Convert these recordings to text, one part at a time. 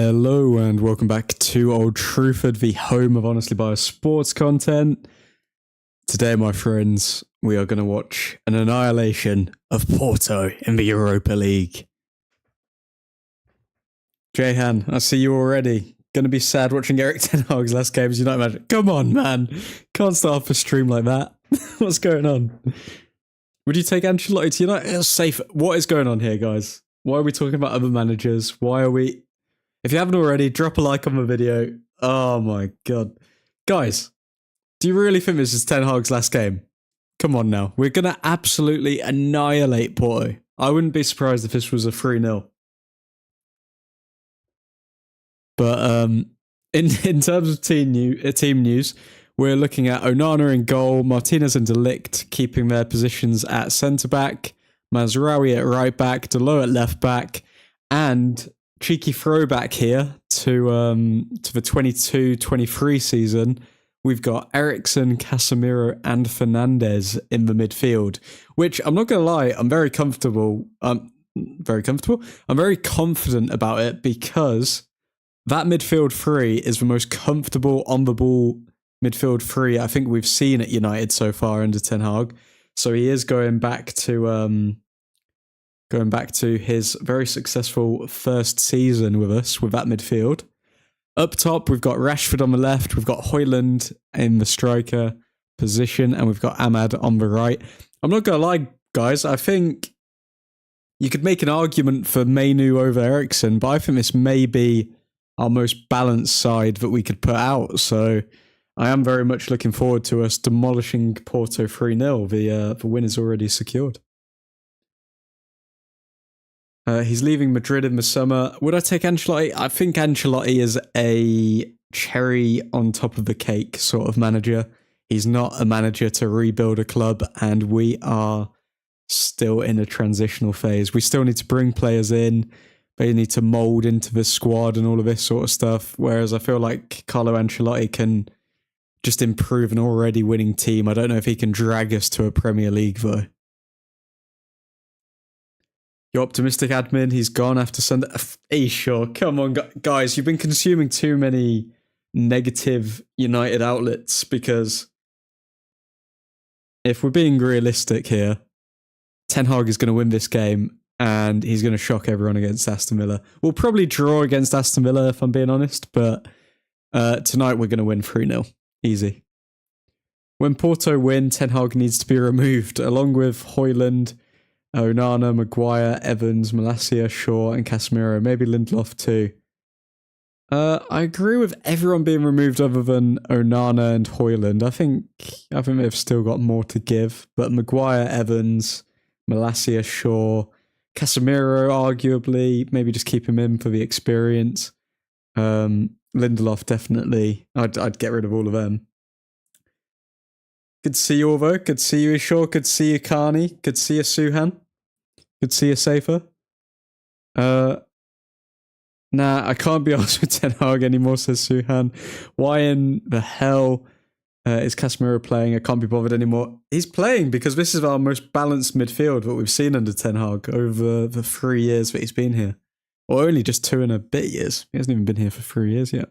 Hello and welcome back to Old Truthford, the home of honestly biased sports content. Today, my friends, we are going to watch an annihilation of Porto in the Europa League. Jehan, I see you already. Going to be sad watching Erik ten Hag's last game as United manager. Come on, man. Can't start off a stream like that. What's going on? Would you take Ancelotti to United? It's safe. What is going on here, guys? Why are we talking about other managers? Why are we... If you haven't already, drop a like on the video. Oh my god. Guys, do you really think this is Ten Hag's last game? Come on now. We're going to absolutely annihilate Porto. I wouldn't be surprised if this was a 3-0. But in terms of team news, we're looking at Onana in goal, Martinez and De Ligt keeping their positions at centre-back, Mazraoui at right-back, Delo at left-back, and... cheeky throwback here to the 22-23 season. We've got Eriksen, Casemiro, and Fernandes in the midfield, which I'm not going to lie, I'm very comfortable. I'm very confident about it because that midfield three is the most comfortable on the ball midfield three I think we've seen at United so far under Ten Hag. So he is going back to his very successful first season with us with that midfield. Up top, we've got Rashford on the left, we've got Højlund in the striker position, and we've got Ahmad on the right. I'm not going to lie, guys, I think you could make an argument for Mainu over Eriksen, but I think this may be our most balanced side that we could put out. So I am very much looking forward to us demolishing Porto 3-0. The win is already secured. He's leaving Madrid in the summer. Would I take Ancelotti? I think Ancelotti is a cherry on top of the cake sort of manager. He's not a manager to rebuild a club, and we are still in a transitional phase. We still need to bring players in. They need to mould into the squad and all of this sort of stuff. Whereas I feel like Carlo Ancelotti can just improve an already winning team. I don't know if he can drag us to a Premier League, though. You're optimistic, admin. He's gone after Sunday. He's sure. Come on, guys. You've been consuming too many negative United outlets because if we're being realistic here, Ten Hag is going to win this game and he's going to shock everyone against Aston Villa. We'll probably draw against Aston Villa if I'm being honest, but tonight we're going to win 3-0. Easy. When Porto win, Ten Hag needs to be removed along with Højlund, Onana, Maguire, Evans, Malacia, Shaw, and Casemiro. Maybe Lindelof too. I agree with everyone being removed other than Onana and Højlund. I think they've still got more to give. But Maguire, Evans, Malacia, Shaw, Casemiro, arguably, maybe just keep him in for the experience. Lindelof, definitely. I'd get rid of all of them. Good to see you all, though. Good to see you, Ishaw. Good to see you, Carney. Good to see you, Suhan. Good to see you, Safer. Nah, I can't be honest with Ten Hag anymore, says Suhan. Why in the hell is Casemiro playing? I can't be bothered anymore. He's playing because this is our most balanced midfield, what we've seen under Ten Hag over the 3 years that he's been here. Or only just 2 and a bit years. He hasn't even been here for 3 years yet.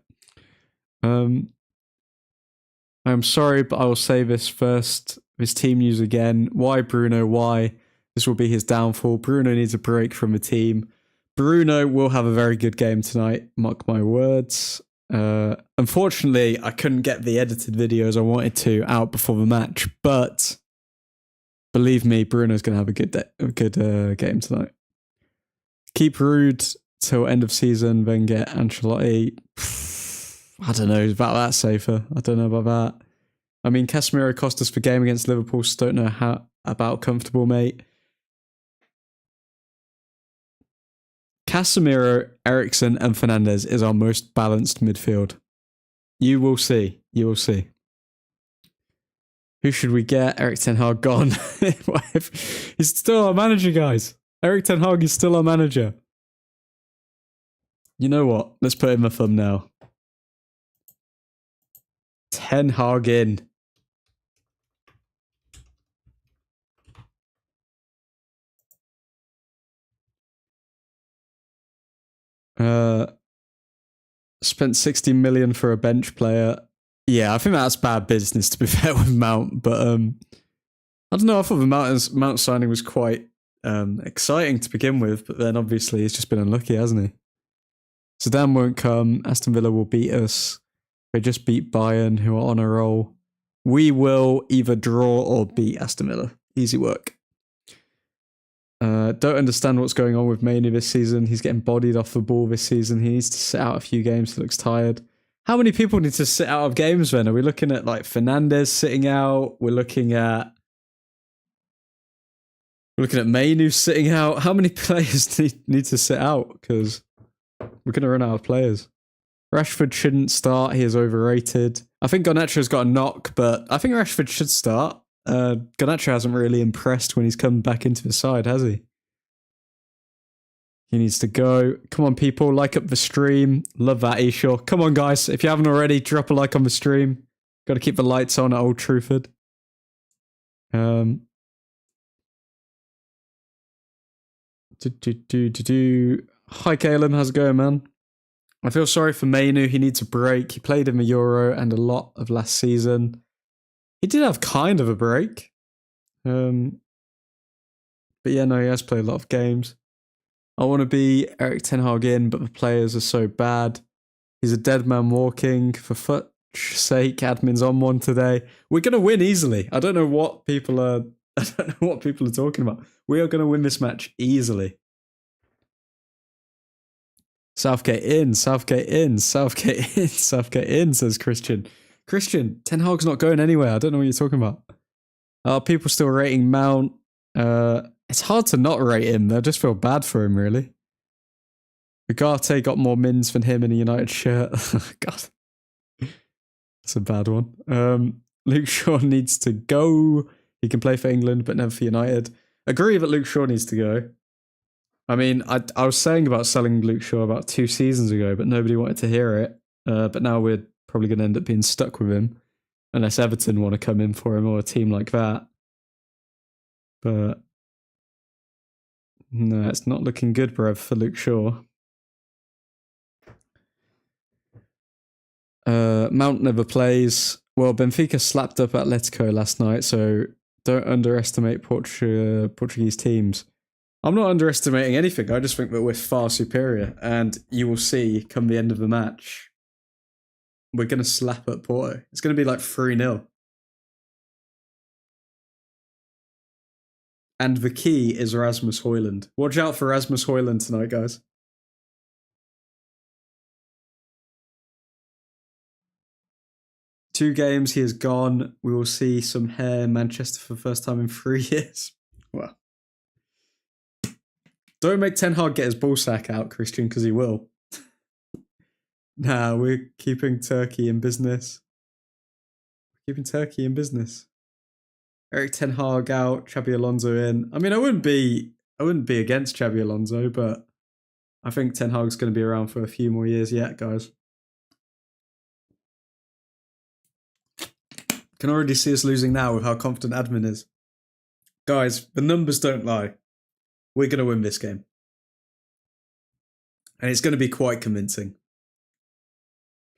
I'm sorry, but I will say this first. This team news again. Why Bruno? Why? This will be his downfall. Bruno needs a break from the team. Bruno will have a very good game tonight. Mark my words. Unfortunately, I couldn't get the edited videos I wanted to out before the match, but believe me, Bruno's going to have a good game tonight. Keep Rude till end of season, then get Ancelotti. I don't know about that, Safer. I don't know about that. I mean, Casemiro cost us the game against Liverpool, so don't know how about comfortable, mate. Casemiro, Eriksen, and Fernandes is our most balanced midfield. You will see. You will see. Who should we get? Erik ten Hag gone. He's still our manager, guys. Erik ten Hag is still our manager. You know what? Let's put in the thumbnail. Ten Hag in. Spent 60 million for a bench player. Yeah, I think that's bad business, to be fair, with Mount. But I don't know. I thought the Mount signing was quite exciting to begin with, but then obviously he's just been unlucky, hasn't he? Zidane won't come. Aston Villa will beat us. They just beat Bayern, who are on a roll. We will either draw or beat Aston Villa. Easy work. Don't understand what's going on with Mainoo this season. He's getting bodied off the ball this season. He needs to sit out a few games. He looks tired. How many people need to sit out of games then? Are we looking at like Fernandez sitting out? We're looking at Mainoo sitting out. How many players need to sit out? Because we're going to run out of players. Rashford shouldn't start. He is overrated. I think Garnacho's got a knock, but I think Rashford should start. Garnacho hasn't really impressed when he's come back into the side, has he? He needs to go. Come on, people. Like up the stream. Love that, Eshaw. Come on, guys. If you haven't already, drop a like on the stream. Got to keep the lights on at Old Truthford. Hi, Kalen. How's it going, man? I feel sorry for Mainoo. He needs a break. He played in the Euro and a lot of last season. He did have kind of a break. But yeah, no, he has played a lot of games. I want to be Erik ten Hag in, but the players are so bad. He's a dead man walking. For fuck's sake, admin's on one today. We're gonna win easily. I don't know what people are talking about. We are gonna win this match easily. Southgate in, Southgate in, Southgate in, Southgate in, says Christian. Christian, Ten Hag's not going anywhere. I don't know what you're talking about. Are people still rating Mount? It's hard to not rate him. I just feel bad for him, really. Ugarte got more mins than him in a United shirt. God. That's a bad one. Luke Shaw needs to go. He can play for England, but never for United. Agree that Luke Shaw needs to go. I mean, I was saying about selling Luke Shaw about 2 seasons ago, but nobody wanted to hear it. But now we're probably going to end up being stuck with him. Unless Everton want to come in for him or a team like that. But no, it's not looking good, bruv, for Luke Shaw. Mount never plays. Well, Benfica slapped up Atletico last night, so don't underestimate Portuguese teams. I'm not underestimating anything. I just think that we're far superior, and you will see come the end of the match, we're going to slap at Porto. It's going to be like 3-0. And the key is Rasmus Højlund. Watch out for Rasmus Højlund tonight, guys. Two games, he is gone. We will see some hair in Manchester for the first time in 3 years. Well, don't make Ten Hag get his ball sack out, Christian, because he will. Nah, we're keeping Turkey in business. Keeping Turkey in business. Erik ten Hag out, Xabi Alonso in. I mean, I wouldn't be against Xabi Alonso, but I think Ten Hag's going to be around for a few more years yet, guys. Can already see us losing now with how confident admin is. Guys, the numbers don't lie. We're going to win this game. And it's going to be quite convincing.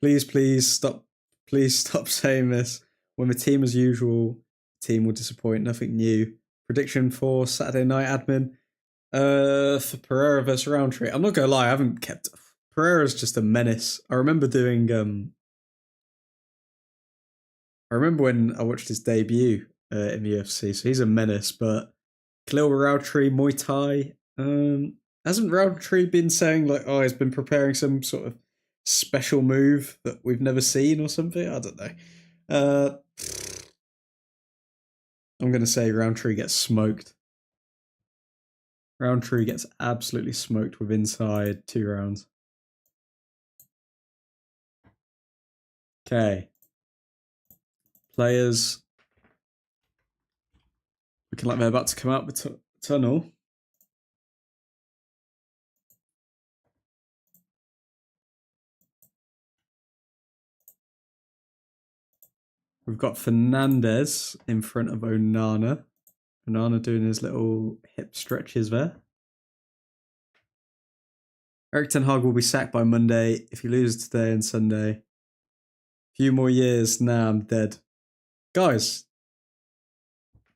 Please stop saying this. When the team as usual, team will disappoint, nothing new. Prediction for Saturday night, admin. For Pereira versus Roundtree. I'm not going to lie, I haven't kept... Pereira's just a menace. I remember doing... I remember when I watched his debut in the UFC, so he's a menace, but Khalil Roundtree, Muay Thai... hasn't Roundtree been saying, like, oh, he's been preparing some sort of special move that we've never seen or something? I don't know. I'm going to say Roundtree gets smoked. Roundtree gets absolutely smoked with inside 2 rounds. Okay. Players. Looking like they're about to come out the tunnel. We've got Fernandez in front of Onana. Onana doing his little hip stretches there. Erik Ten Hag will be sacked by Monday if he loses today and Sunday. A few more years, now I'm dead. Guys,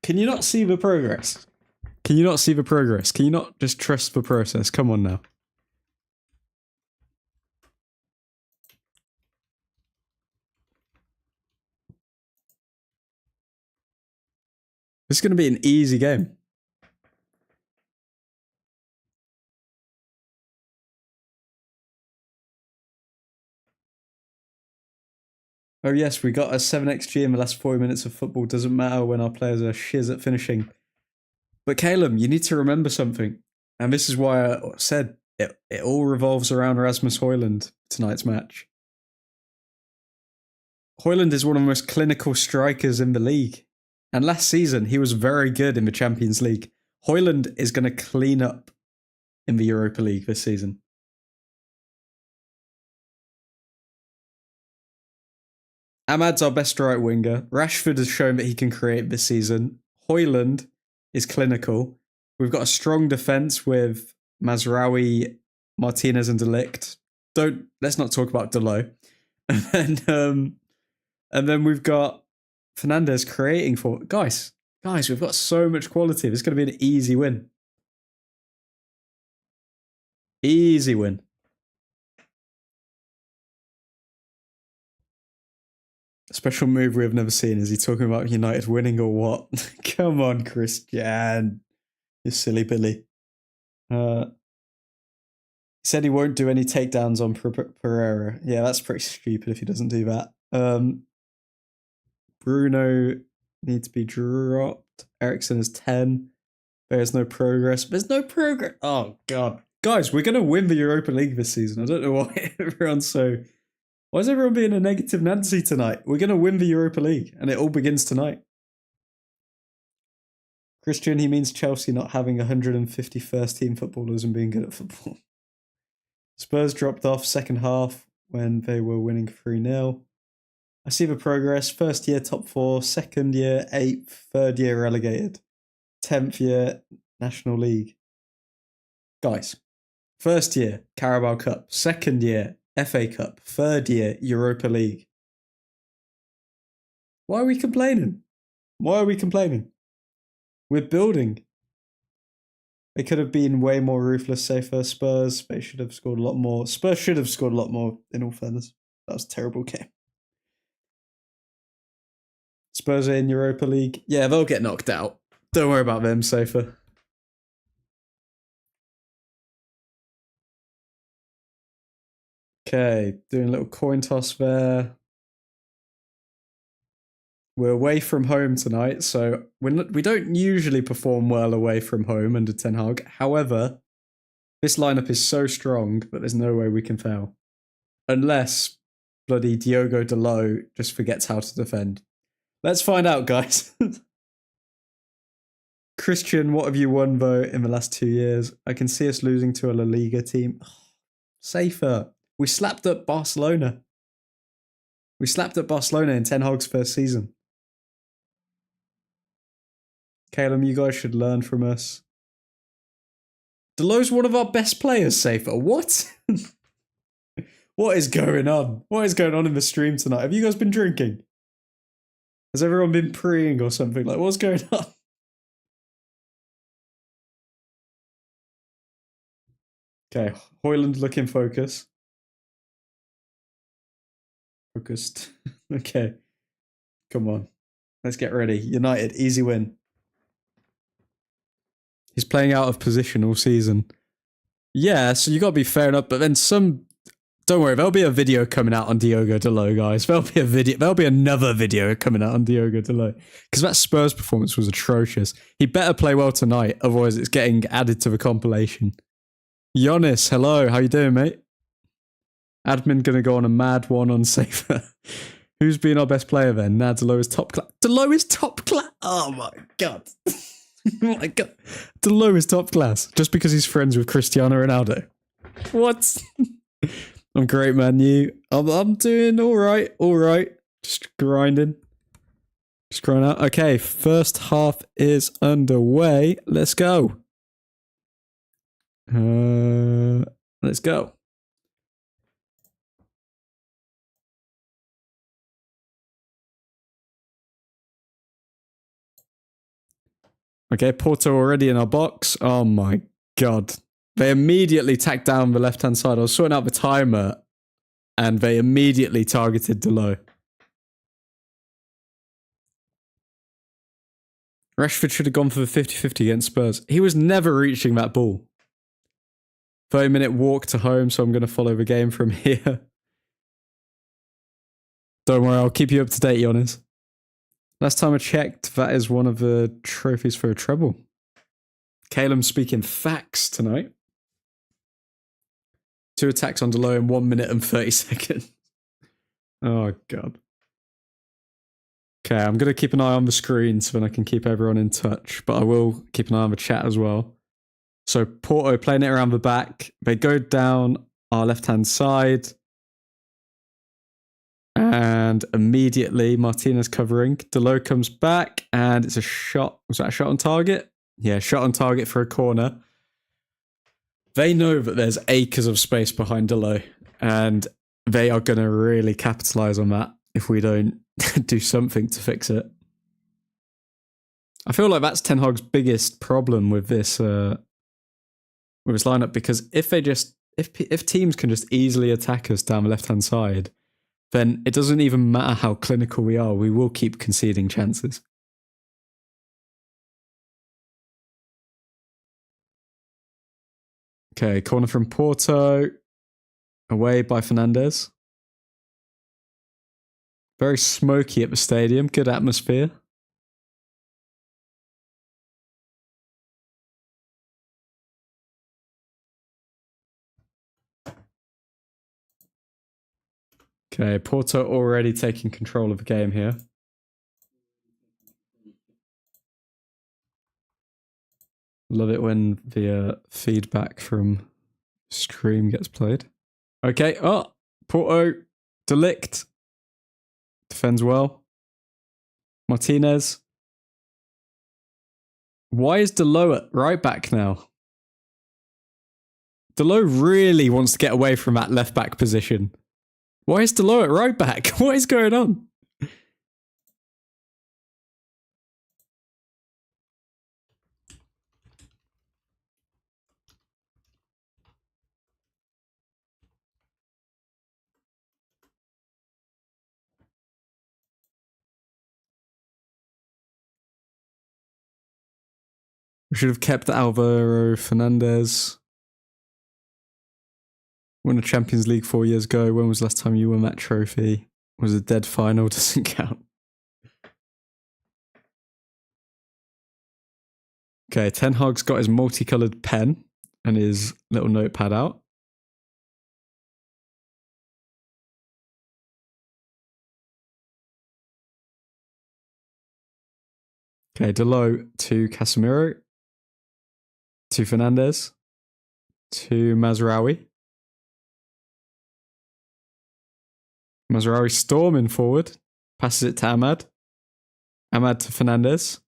can you not see the progress? Can you not see the progress? Can you not just trust the process? Come on now. This is going to be an easy game. Oh yes, we got a 7xG in the last 40 minutes of football. Doesn't matter when our players are shiz at finishing. But Caleb, you need to remember something. And this is why I said it all revolves around Rasmus Højlund, tonight's match. Højlund is one of the most clinical strikers in the league. And last season, he was very good in the Champions League. Højlund is going to clean up in the Europa League this season. Ahmad's our best right winger. Rashford has shown that he can create this season. Højlund is clinical. We've got a strong defence with Mazraoui, Martinez and De Ligt. Let's not talk about Delo. And then we've got Fernandes creating for... Guys, we've got so much quality. This is going to be an easy win. Easy win. A special move we have never seen. Is he talking about United winning or what? Come on, Christian. You silly Billy. He said he won't do any takedowns on Pereira. Yeah, that's pretty stupid if he doesn't do that. Bruno needs to be dropped. Eriksen is 10. There's no progress. There's no progress. Oh, God. Guys, we're going to win the Europa League this season. I don't know why everyone's so... Why is everyone being a negative Nancy tonight? We're going to win the Europa League, and it all begins tonight. Christian, he means Chelsea not having 150 first-team footballers and being good at football. Spurs dropped off second half when they were winning 3-0. I see the progress. First year, top 4. Second year, 8th. Third year, relegated. 10th year, National League. Guys, first year, Carabao Cup. Second year, FA Cup. Third year, Europa League. Why are we complaining? Why are we complaining? We're building. They could have been way more ruthless, safer. Spurs, they should have scored a lot more. Spurs should have scored a lot more, in all fairness. That was a terrible game. Spurs are in Europa League. Yeah, they'll get knocked out. Don't worry about them, safer. Okay, doing a little coin toss there. We're away from home tonight, so we don't usually perform well away from home under Ten Hag. However, this lineup is so strong that there's no way we can fail. Unless bloody Diogo Dalot just forgets how to defend. Let's find out, guys. Christian, what have you won, though, in the last 2 years? I can see us losing to a La Liga team. Safer. We slapped up Barcelona. We slapped up Barcelona in Ten Hag's first season. Caleb, you guys should learn from us. Delot's one of our best players, Safer. What? What is going on? What is going on in the stream tonight? Have you guys been drinking? Has everyone been preying or something? Like, what's going on? Okay, Højlund looking focus. Focused. Okay. Come on. Let's get ready. United, easy win. He's playing out of position all season. Yeah, so you got to be fair enough, but then some... Don't worry, there'll be a video coming out on Diogo Dalot, guys. There'll be another video coming out on Diogo Dalot. Because that Spurs performance was atrocious. He better play well tonight, otherwise it's getting added to the compilation. Giannis, hello, how you doing, mate? Admin gonna go on a mad one on Safer. Who's been our best player then? Nah, Dalot is top class. Dalot is top class? Oh my god. Oh my god. Dalot is top class. Just because he's friends with Cristiano Ronaldo. What? I'm great, man. I'm doing alright. Just grinding. Just grinding out. Okay, first half is underway. Let's go. Let's go. Okay, Porto already in our box. Oh my god. They immediately tacked down the left-hand side. I was sorting out the timer, and they immediately targeted Delo. Rashford should have gone for the 50-50 against Spurs. He was never reaching that ball. 30-minute walk to home, so I'm going to follow the game from here. Don't worry, I'll keep you up to date, Jonas. Last time I checked, that is one of the trophies for a treble. Caleb speaking facts tonight. 2 attacks on Delo in 1 minute and 30 seconds. Oh, God. Okay, I'm going to keep an eye on the screen so then I can keep everyone in touch, but I will keep an eye on the chat as well. So Porto playing it around the back. They go down our left-hand side. And immediately Martinez covering. Delo comes back and it's a shot. Was that a shot on target? Yeah, shot on target for a corner. They know that there's acres of space behind Delo, and they are going to really capitalize on that if we don't do something to fix it. I feel like that's Ten Hag's biggest problem with this lineup, because if teams can just easily attack us down the left-hand side, then it doesn't even matter how clinical we are, we will keep conceding chances. Okay, corner from Porto. Away by Fernandes. Very smoky at the stadium. Good atmosphere. Okay, Porto already taking control of the game here. Love it when the feedback from stream gets played. Okay, Porto, De Ligt. Defends well. Martinez. Why is Delo at right back now? Delo really wants to get away from that left back position. Why is Delo at right back? What is going on? We should have kept Alvaro Fernandez. Won a Champions League 4 years ago. When was the last time you won that trophy? Was a dead final, doesn't count. Okay, Ten Hag's got his multicolored pen and his little notepad out. Okay, Delo to Casemiro. To Fernandes. To Mazraoui. Mazraoui storming forward. Passes it to Ahmad. Ahmad to Fernandes.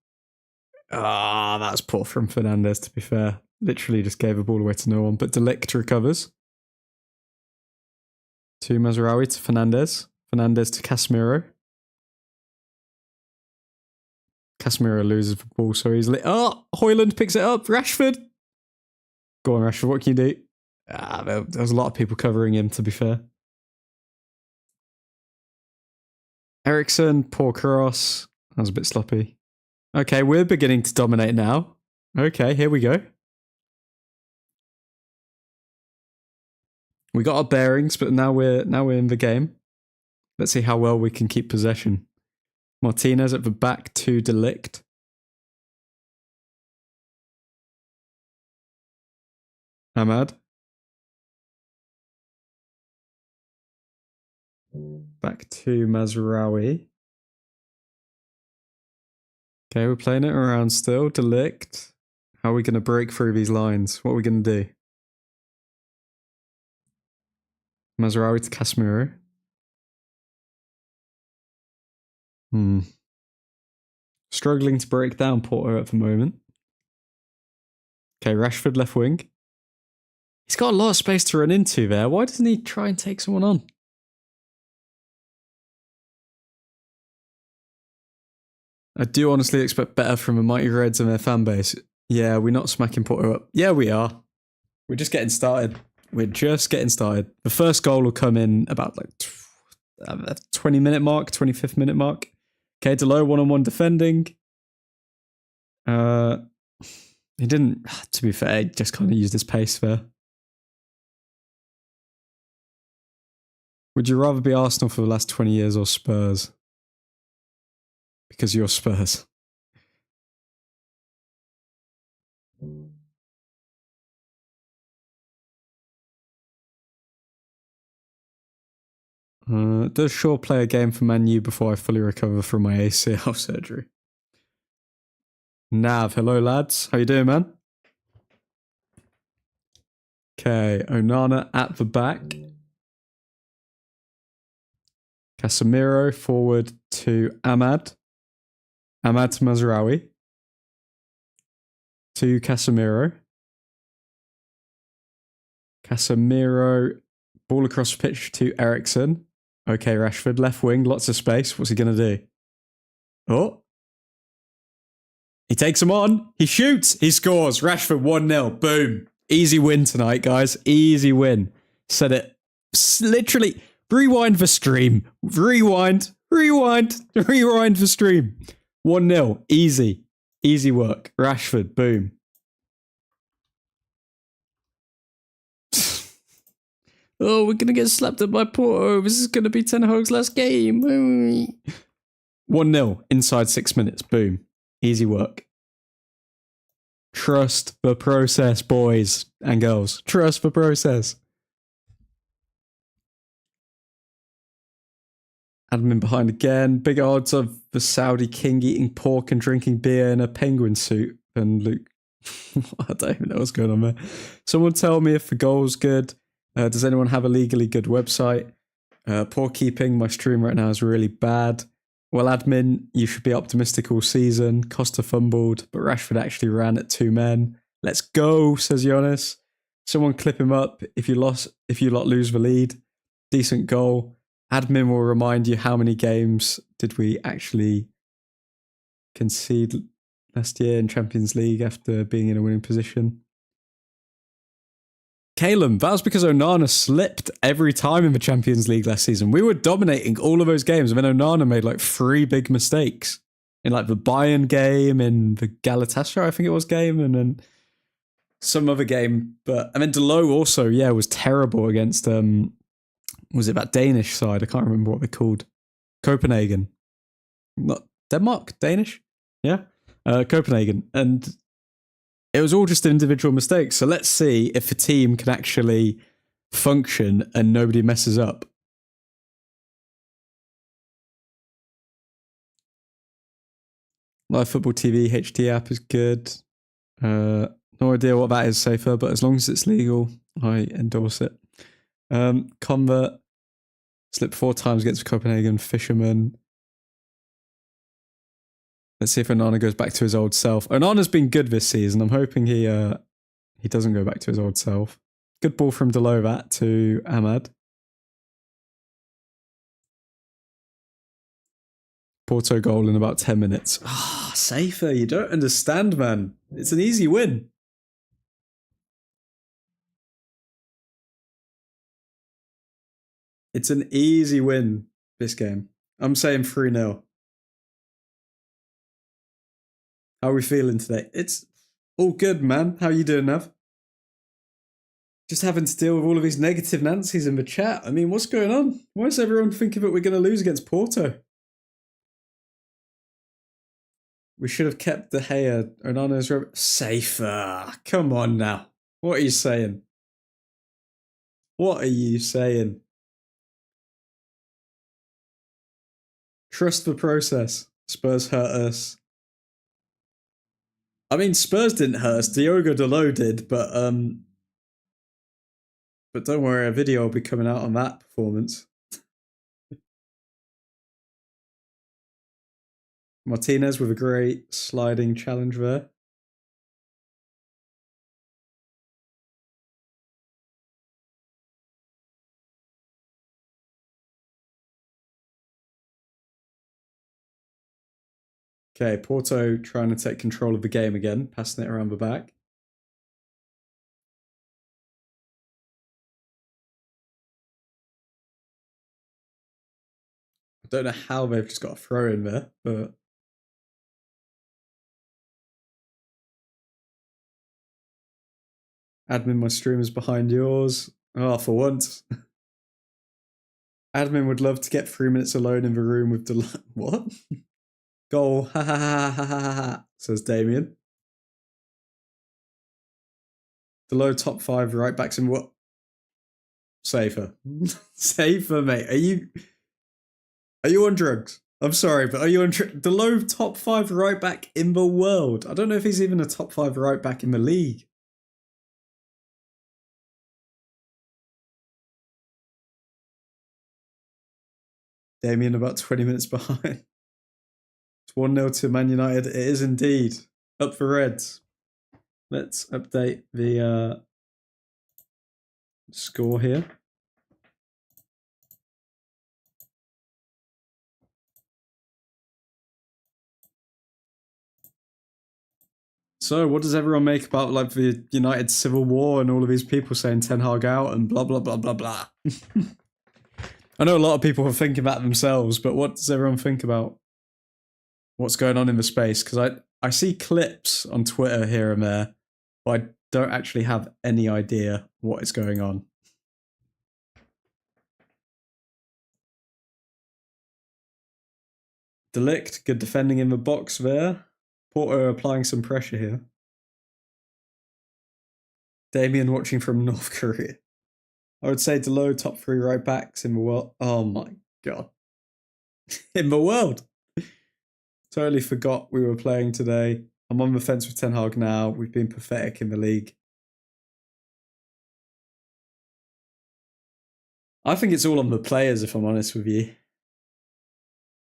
Ah, that's poor from Fernandes, to be fair. Literally just gave the ball away to no one. But De Ligt recovers. To Mazraoui to Fernandes. Fernandes to Casemiro. Casemiro loses the ball so easily. Oh, Højlund picks it up. Rashford. Go on, Rashford. What can you do? There was a lot of people covering him, to be fair. Ericsson, poor cross. That was a bit sloppy. Okay, we're beginning to dominate now. Okay, here we go. We got our bearings, but now we're in the game. Let's see how well we can keep possession. Martinez at the back to De Ligt. Ahmad. Back to Mazraoui. Okay, we're playing it around still. De Ligt. How are we going to break through these lines? What are we going to do? Mazraoui to Casemiro. Struggling to break down Porto at the moment. Okay, Rashford left wing. He's got a lot of space to run into there. Why doesn't he try and take someone on? I do honestly expect better from the Mighty Reds and their fan base. Yeah, we're not smacking Porto up. Yeah, we are. We're just getting started. We're just getting started. The first goal will come in about like 20-minute mark, 25th minute mark. Okay, Delo one-on-one defending. He didn't, to be fair, he just kind of used his pace there. Would you rather be Arsenal for the last 20 years or Spurs? Because you're Spurs. Does Shaw play a game for Man U before I fully recover from my ACL surgery? Nav, hello lads. How you doing, man? Okay, Onana at the back. Casemiro forward to Ahmad. Ahmad to Mazraoui. To Casemiro. Casemiro, ball across the pitch to Eriksen. Okay, Rashford, left wing, lots of space. What's he going to do? Oh. He takes him on. He shoots. He scores. Rashford 1-0. Boom. Easy win tonight, guys. Easy win. Said it. Literally, rewind the stream. Rewind the stream. 1-0. Easy. Easy work. Rashford. Boom. Oh, we're going to get slapped up by Porto. This is going to be Ten Hag's last game. 1-0 inside 6 minutes. Boom. Easy work. Trust the process, boys and girls. Trust the process. Admin behind again. Bigger odds of the Saudi king eating pork and drinking beer in a penguin suit than Luke. I don't even know what's going on there. Someone tell me if the goal's good. Does anyone have a legally good website? Poor keeping. My stream right now is really bad. Well, admin, you should be optimistic all season. Costa fumbled, but Rashford actually ran at 2 men. Let's go, says Jonas. Someone clip him up if you lot lose the lead. Decent goal. Admin will remind you how many games did we actually concede last year in Champions League after being in a winning position. Calum, that was because Onana slipped every time in the Champions League last season. We were dominating all of those games, and then Onana made like 3 big mistakes in like the Bayern game, in the Galatasaray, I think it was, game, and then some other game. And then Delo also, was terrible against was it that Danish side? I can't remember what they're called. Copenhagen, not Denmark, Danish, yeah, Copenhagen, and it was all just individual mistakes. So let's see if the team can actually function and nobody messes up. Live Football TV HD app is good. No idea what that is, Safer, but as long as it's legal, I endorse it. Convert slipped 4 times against Copenhagen. Fisherman. Let's see if Onana goes back to his old self. Onana's been good this season. I'm hoping he doesn't go back to his old self. Good ball from Delovat to Ahmad. Porto goal in about 10 minutes. Safer, you don't understand, man. It's an easy win. It's an easy win, this game. I'm saying 3-0. How are we feeling today? It's all good, man. How you doing, Nav? Just having to deal with all of these negative Nancy's in the chat. I mean, what's going on? Why is everyone thinking that we're going to lose against Porto? We should have kept De Gea. Onana's safer. Come on now. What are you saying? What are you saying? Trust the process. Spurs hurt us. I mean, Spurs didn't hurt us. Diogo Dalot did, but don't worry, a video will be coming out on that performance. Martinez with a great sliding challenge there. Okay, Porto trying to take control of the game again, passing it around the back. I don't know how they've just got a throw in there, but admin, my stream is behind yours. Oh, for once. Admin would love to get 3 minutes alone in the room with the what? Goal, ha ha ha ha ha ha, says Damien. The low top 5 right backs in what? Safer. Safer, mate. Are you on drugs? I'm sorry, but are you on the low top 5 right back in the world? I don't know if he's even a top 5 right back in the league. Damien about 20 minutes behind. It's 1-0 to Man United. It is indeed. Up for Reds. Let's update the score here. So, what does everyone make about like the United Civil War and all of these people saying Ten Hag out and blah blah blah blah blah? I know a lot of people are thinking about themselves, but what does everyone think about what's going on in the space? Because I see clips on Twitter here and there, but I don't actually have any idea what is going on. Delict, good defending in the box there. Porto applying some pressure here. Damien watching from North Korea. I would say Delo, top 3 right backs in the world. Oh my god. In the world. Totally forgot we were playing today. I'm on the fence with Ten Hag now. We've been pathetic in the league. I think it's all on the players, if I'm honest with you.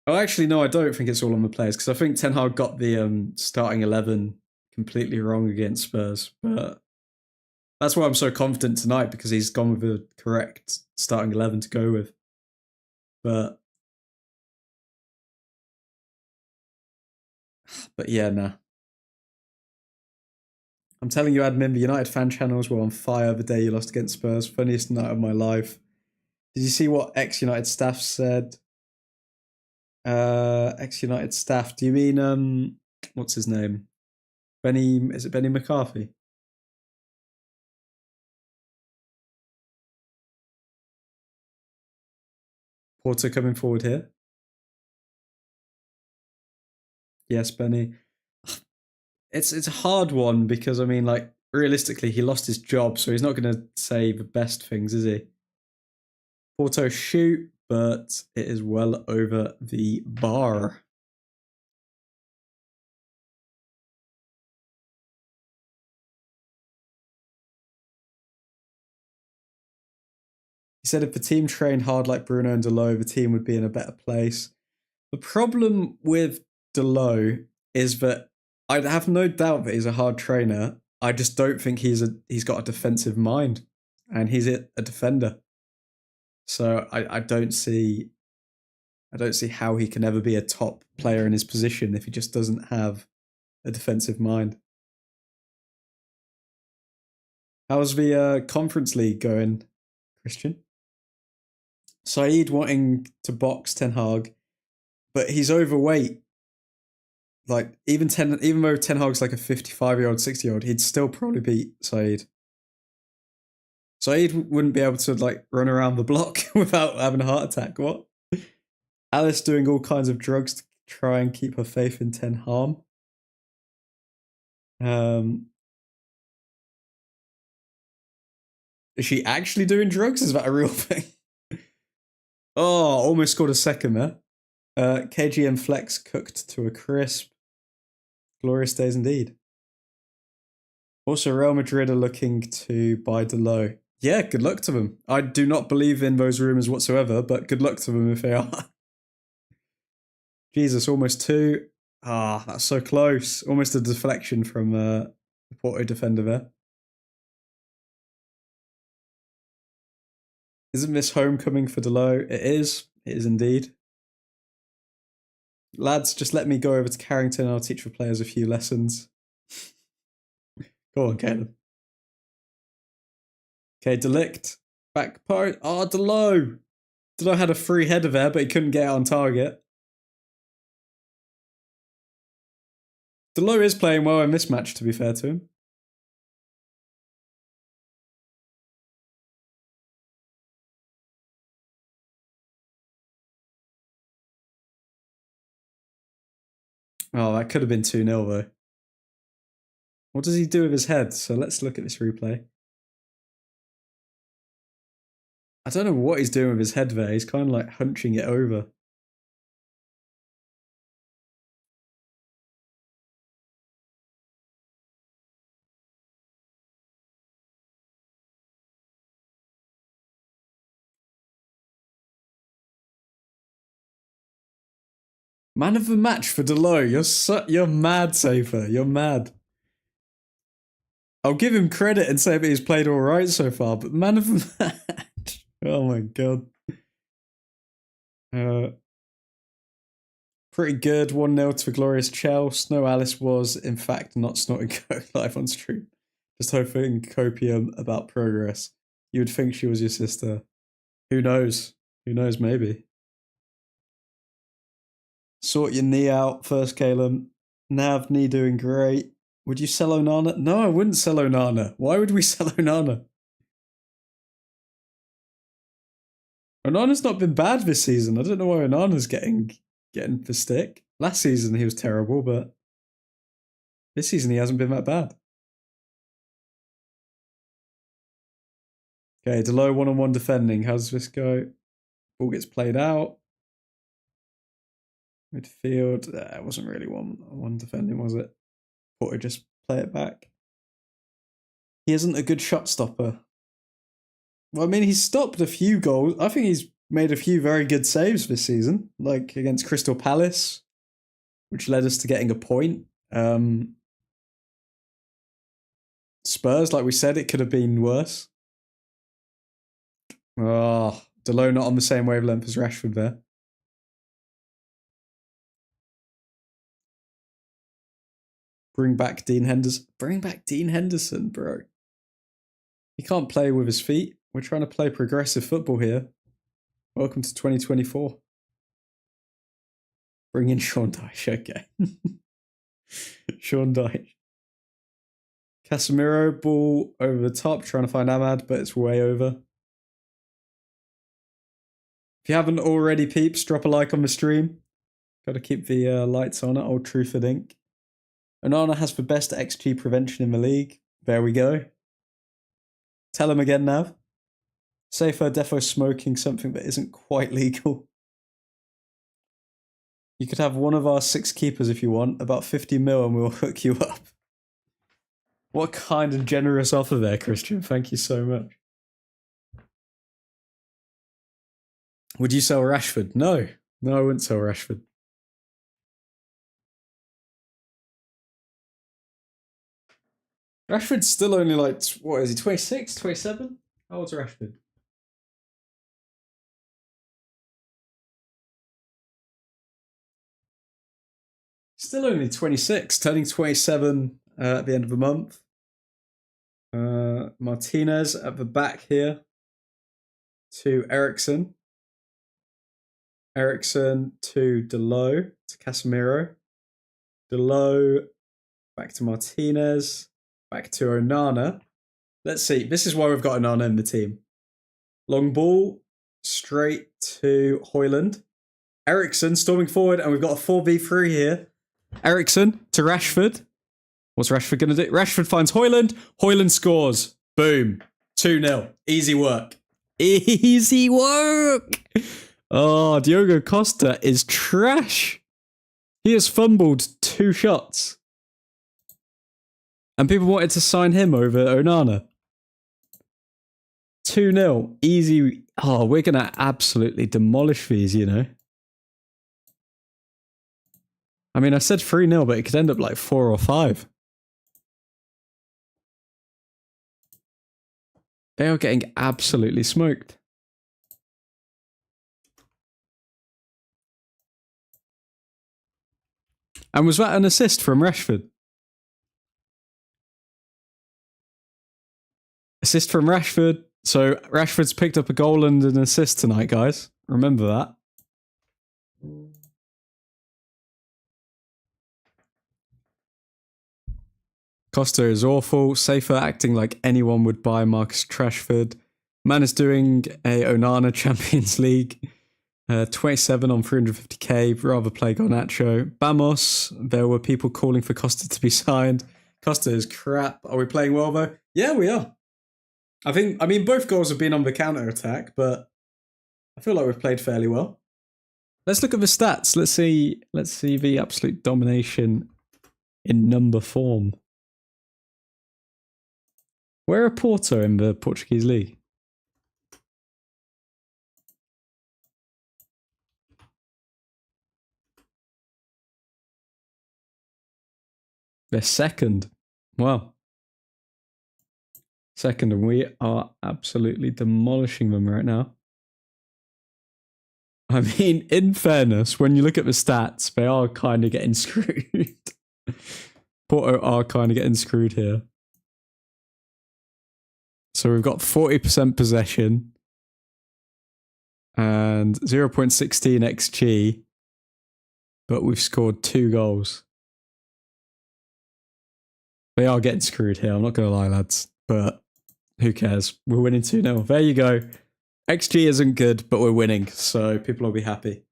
Oh, actually, no, I don't think it's all on the players, because I think Ten Hag got the starting 11 completely wrong against Spurs. But that's why I'm so confident tonight, because he's gone with the correct starting 11 to go with. But yeah, nah. I'm telling you, admin, the United fan channels were on fire the day you lost against Spurs. Funniest night of my life. Did you see what ex-United staff said? Ex-United staff. Do you mean what's his name? Is it Benny McCarthy? Porto coming forward here. Yes, Benny. It's a hard one because I mean, like, realistically, he lost his job, so he's not going to say the best things, is he? Porto shoot, but it is well over the bar. He said if the team trained hard like Bruno and Delo, the team would be in a better place. The problem with Delo is that I have no doubt that he's a hard trainer. I just don't think he's got a defensive mind, and he's a defender. So I don't see how he can ever be a top player in his position if he just doesn't have a defensive mind. How's the Conference League going, Christian? Saeed wanting to box Ten Hag, but he's overweight. Like, even though Ten Hag's like a 55-year-old, 60-year-old, he'd still probably beat Saeed. Saeed wouldn't be able to like run around the block without having a heart attack. What? Alice doing all kinds of drugs to try and keep her faith in Ten Hag. Is she actually doing drugs? Is that a real thing? Oh, almost scored a second there. KGM Flex cooked to a crisp. Glorious days indeed. Also, Real Madrid are looking to buy Delo. Yeah, good luck to them. I do not believe in those rumours whatsoever, but good luck to them if they are. Jesus, almost 2. Ah, that's so close. Almost a deflection from the Porto defender there. Isn't this homecoming for Delo? It is. It is indeed. Lads, just let me go over to Carrington. I'll teach the players a few lessons. Go on, Caleb. Okay, Delict. Back part. Oh, Delo. Delo had a free header there, but he couldn't get it on target. Delo is playing well in this match, to be fair to him. Oh, that could have been 2-0 though. What does he do with his head? So let's look at this replay. I don't know what he's doing with his head there. He's kind of like hunching it over. Man of the match for Delo. You're mad, Safer. You're mad. I'll give him credit and say that he's played all right so far, but man of the match. Oh my god. Pretty good. 1-0 to Glorious Chell. Snow Alice was, in fact, not snorting coke live on stream. Just hoping copium about progress. You would think she was your sister. Who knows? Who knows, maybe. Sort your knee out first, Caleb. Nav, knee doing great. Would you sell Onana? No, I wouldn't sell Onana. Why would we sell Onana? Onana's not been bad this season. I don't know why Onana's getting the stick. Last season he was terrible, but this season he hasn't been that bad. Okay, Delo one-on-one defending. How does this go? Ball gets played out. Midfield. It wasn't really one defending, was it? Porto just play it back. He isn't a good shot stopper. Well, I mean, he's stopped a few goals. I think he's made a few very good saves this season, like against Crystal Palace, which led us to getting a point. Spurs, like we said, it could have been worse. Oh, Delo not on the same wavelength as Rashford there. Bring back Dean Henderson. Bring back Dean Henderson, bro. He can't play with his feet. We're trying to play progressive football here. Welcome to 2024. Bring in Sean Dyche, okay. Sean Dyche. Casemiro, ball over the top, trying to find Ahmad, but it's way over. If you haven't already, peeps, drop a like on the stream. Got to keep the lights on at Old Truthford Inc. Onana has the best XG prevention in the league. There we go. Tell him again, Nav. Safer defo smoking something that isn't quite legal. You could have one of our 6 keepers if you want, about 50 mil, and we'll hook you up. What kind of generous offer there, Christian. Thank you so much. Would you sell Rashford? No. No, I wouldn't sell Rashford. Rashford's still only like, what is he, 26, 27? How old's Rashford? Still only 26, turning 27 at the end of the month. Martinez at the back here to Ericsson. Ericsson to Delo, to Casemiro. Delo back to Martinez, back to Onana. Let's see. This is why we've got Onana in the team. Long ball straight to Højlund. Ericsson storming forward, and we've got a 4v3 here. Ericsson to Rashford. What's Rashford going to do? Rashford finds Højlund. Højlund scores. Boom. 2-0. Easy work. Easy work. Oh, Diogo Costa is trash. He has fumbled 2 shots. And people wanted to sign him over Onana. 2-0. Easy. Oh, we're going to absolutely demolish these, you know. I mean, I said 3-0, but it could end up like 4 or 5. They are getting absolutely smoked. And was that an assist from Rashford? Assist from Rashford. So Rashford's picked up a goal and an assist tonight, guys. Remember that. Costa is awful. Safer acting like anyone would buy Marcus Rashford. Man is doing a Onana Champions League. 27 on 350k. Rather play Garnacho. Vamos. There were people calling for Costa to be signed. Costa is crap. Are we playing well though? Yeah, we are. I mean, both goals have been on the counter attack, but I feel like we've played fairly well. Let's look at the stats. Let's see the absolute domination in number form. Where are Porto in the Portuguese league? They're second. Wow. Second, and we are absolutely demolishing them right now. I mean, in fairness, when you look at the stats, they are kind of getting screwed. Porto are kind of getting screwed here. So we've got 40% possession and 0.16 XG, but we've scored 2 goals. They are getting screwed here, I'm not going to lie, lads. But who cares? We're winning 2-0. There you go. XG isn't good, but we're winning, so people will be happy.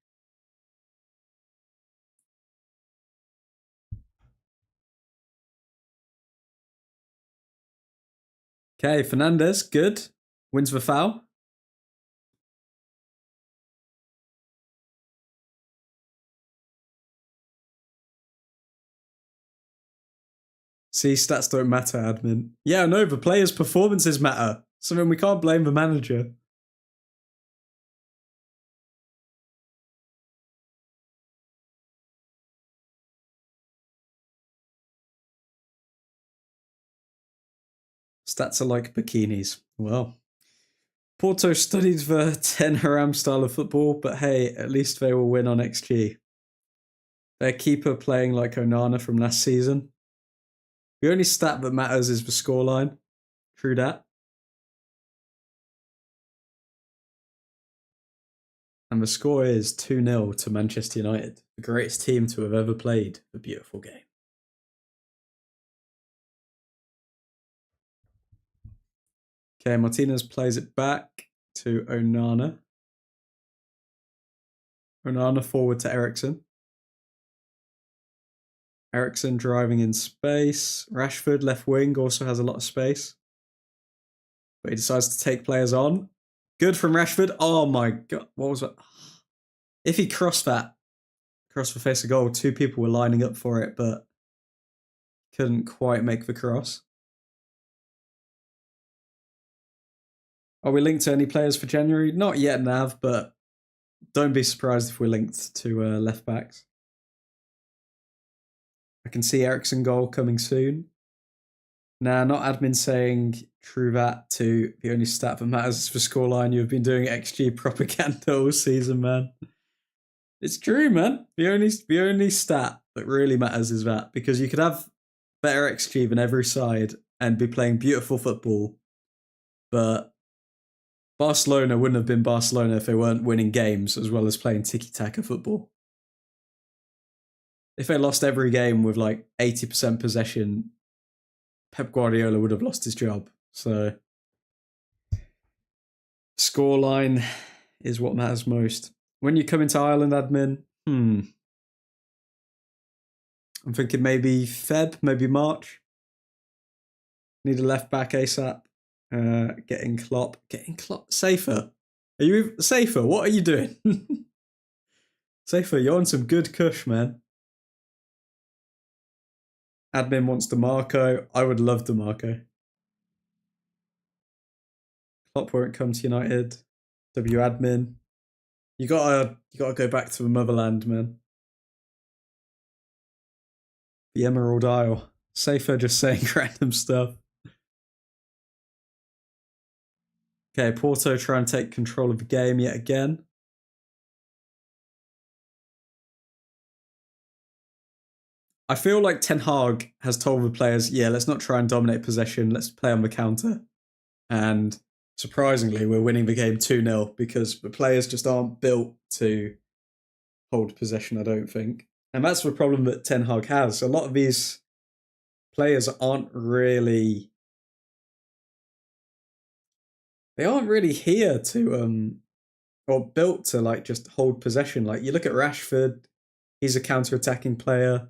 Okay, Fernandez, good. Wins the foul. See, stats don't matter, admin. Yeah, no, the players' performances matter. So then we can't blame the manager. Stats are like bikinis. Well, Porto studied the Ten Haram style of football, but hey, at least they will win on XG. Their keeper playing like Onana from last season. The only stat that matters is the scoreline. True that. And the score is 2-0 to Manchester United, the greatest team to have ever played the beautiful game. Okay, Martinez plays it back to Onana. Onana forward to Eriksen. Eriksen driving in space. Rashford, left wing, also has a lot of space. But he decides to take players on. Good from Rashford. Oh my god. What was that? If he crossed that, crossed the face of goal, 2 people were lining up for it, but couldn't quite make the cross. Are we linked to any players for January? Not yet, Nav, but don't be surprised if we're linked to left backs. I can see Eriksen goal coming soon. Nah, not admin saying true that to the only stat that matters is for scoreline. You've been doing XG propaganda all season, man. It's true, man. The only stat that really matters is that, because you could have better XG than every side and be playing beautiful football, but Barcelona wouldn't have been Barcelona if they weren't winning games as well as playing tiki-taka football. If they lost every game with like 80% possession, Pep Guardiola would have lost his job. So scoreline is what matters most. When you come into Ireland, admin, I'm thinking maybe Feb, maybe March. Need a left back ASAP. Getting Klopp. Safer. Are you Safer? What are you doing? Safer, you're on some good cush, man. Admin wants DeMarco. I would love DeMarco. Klopp won't come to United. W admin. You gotta go back to the motherland, man. The Emerald Isle. Safer just saying random stuff. Okay, Porto try and take control of the game yet again. I feel like Ten Hag has told the players, yeah, let's not try and dominate possession. Let's play on the counter. And surprisingly, we're winning the game 2-0 because the players just aren't built to hold possession, I don't think. And that's the problem that Ten Hag has. A lot of these players aren't really... They aren't really here to... or built to like just hold possession. Like you look at Rashford, he's a counter-attacking player.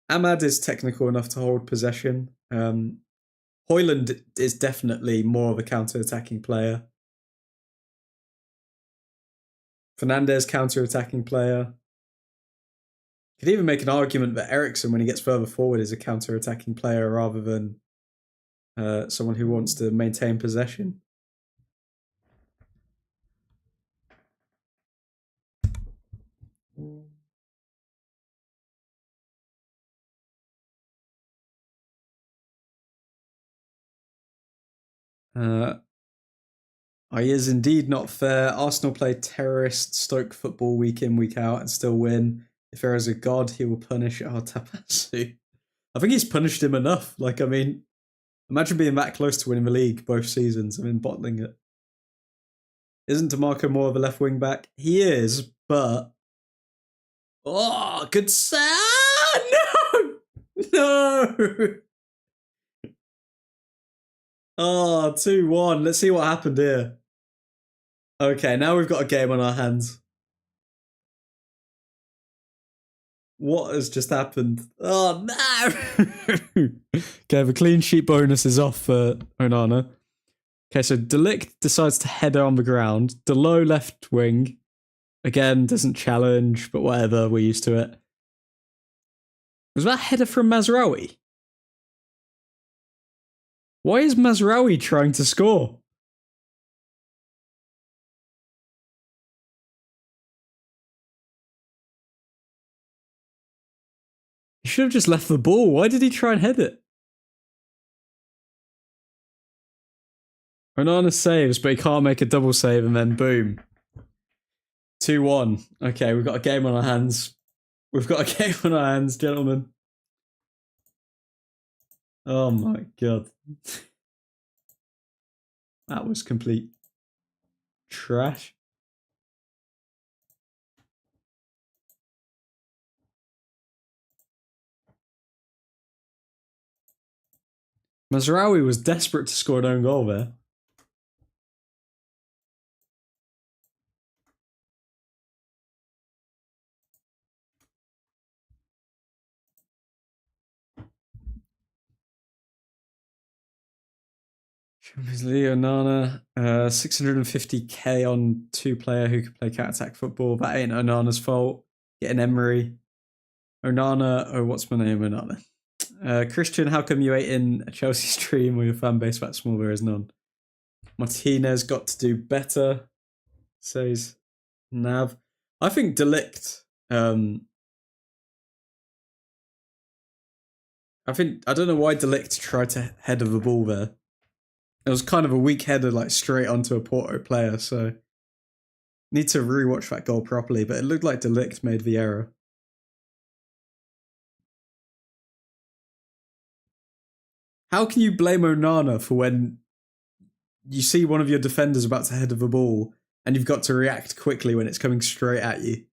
Ahmad is technical enough to hold possession. Højlund is definitely more of a counter-attacking player. Fernandes, counter-attacking player. Could even make an argument that Eriksen, when he gets further forward, is a counter-attacking player rather than someone who wants to maintain possession. It is indeed not fair. Arsenal play terrorist Stoke football week in, week out and still win. If there is a god, he will punish our Tapasu. I think he's punished him enough. Like, I mean, imagine being that close to winning the league both seasons. I mean, bottling it. Isn't DeMarco more of a left wing back? He is, but... Oh, good save! No! No! Oh, 2-1. Let's see what happened here. Okay, now we've got a game on our hands. What has just happened? Oh, no! Okay, the clean sheet bonus is off for Onana. Okay, so De Ligt decides to header on the ground. Delo left wing. Again, doesn't challenge, but whatever, we're used to it. Was that header from Mazraoui? Why is Mazraoui trying to score? He should have just left the ball. Why did he try and head it? Onana saves, but he can't make a double save, and then boom. 2-1. Okay, we've got a game on our hands. We've got a game on our hands, gentlemen. Oh my god. That was complete trash. Mazraoui was desperate to score an own goal there. Onana, 650k on 2-player who could play counter-attack football. That ain't Onana's fault. Getting Emery. Onana, oh, what's my name? Onana. Christian, how come you ain't in a Chelsea stream where your fan base that small? There is none. Martinez got to do better, says Nav. I think De Ligt. I don't know why De Ligt tried to header the ball there. It was kind of a weak header, like straight onto a Porto player, so need to rewatch that goal properly, but it looked like De Ligt made the error. How can you blame Onana for when you see one of your defenders about to header the ball and you've got to react quickly when it's coming straight at you?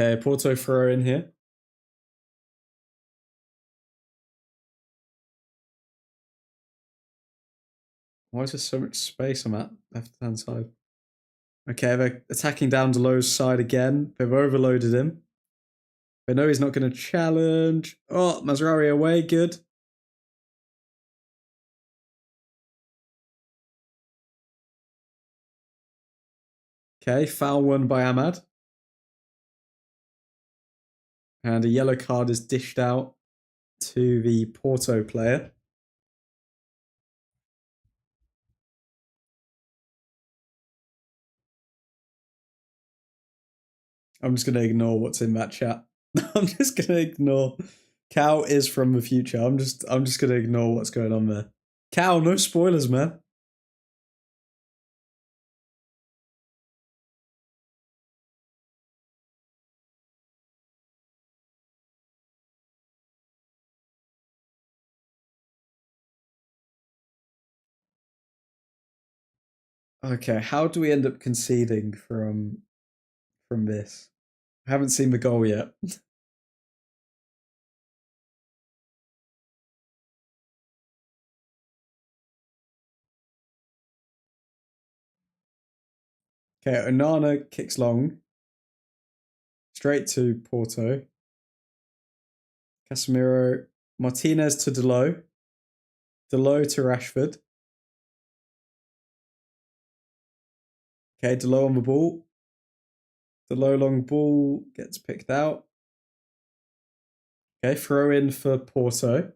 Okay, Porto throw in here. Why is there so much space on that left-hand side? Okay, they're attacking down Delo's side again. They've overloaded him. They know he's not going to challenge. Oh, Mazraoui away, good. Okay, foul won by Ahmad. And a yellow card is dished out. to the Porto player. I'm just going to ignore what's in that chat. I'm just going to ignore. Cal is from the future. I'm just going to ignore what's going on there. Cal, no spoilers, man. Okay, how do we end up conceding from this? I haven't seen the goal yet. Okay, Onana kicks long. Straight to Porto. Casemiro. Martinez to Delo. Delo to Rashford. Okay, Delo on the ball. Delo long ball gets picked out. Okay, throw in for Porto.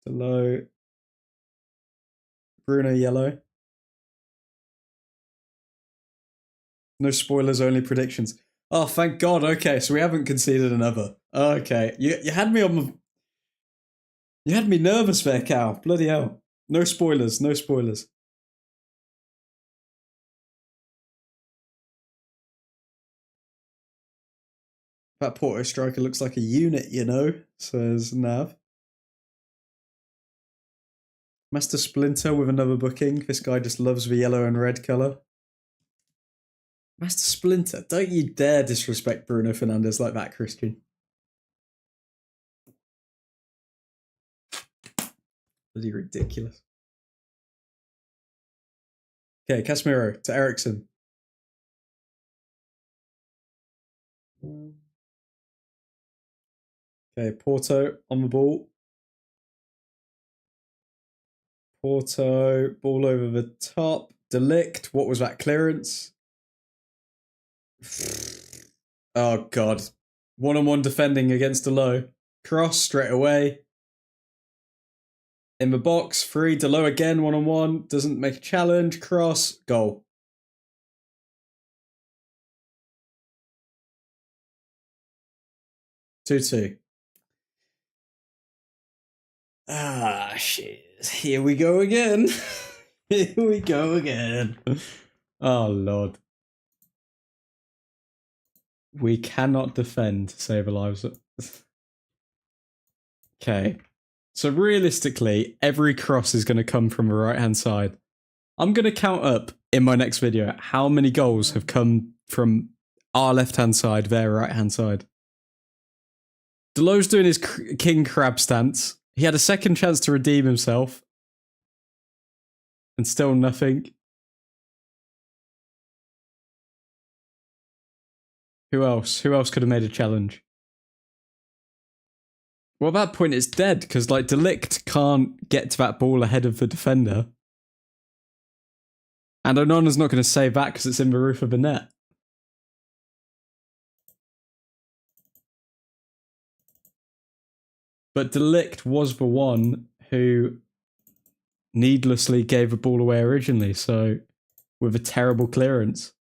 Delo. Bruno yellow. No spoilers, only predictions. Oh, thank God. Okay, so we haven't conceded another. Okay, you had me on the. You had me nervous there, Cal. Bloody hell. No spoilers, no spoilers. That Porto striker looks like a unit, you know, says Nav. Master Splinter with another booking. This guy just loves the yellow and red colour. Master Splinter, don't you dare disrespect Bruno Fernandes like that, Christian. Bloody ridiculous. Okay, Casemiro to Ericsson. Okay, Porto on the ball. Porto, ball over the top. Delict, what was that clearance? Oh, God. One-on-one defending against Delo. Cross straight away. In the box, free. Delo again, one-on-one. Doesn't make a challenge. Cross, goal. Two. Ah, shit. Here we go again. Here we go again. Oh, Lord. We cannot defend to save our lives. Okay. So realistically, every cross is going to come from the right-hand side. I'm going to count up in my next video how many goals have come from our left-hand side, their right-hand side. Delo's doing his king crab stance. He had a second chance to redeem himself. And still nothing. Who else? Who else could have made a challenge? Well, at that point, it's dead, because, like, Delict can't get to that ball ahead of the defender. And Onana's not going to save that because it's in the roof of the net. But Delict was the one who needlessly gave the ball away originally, so with a terrible clearance.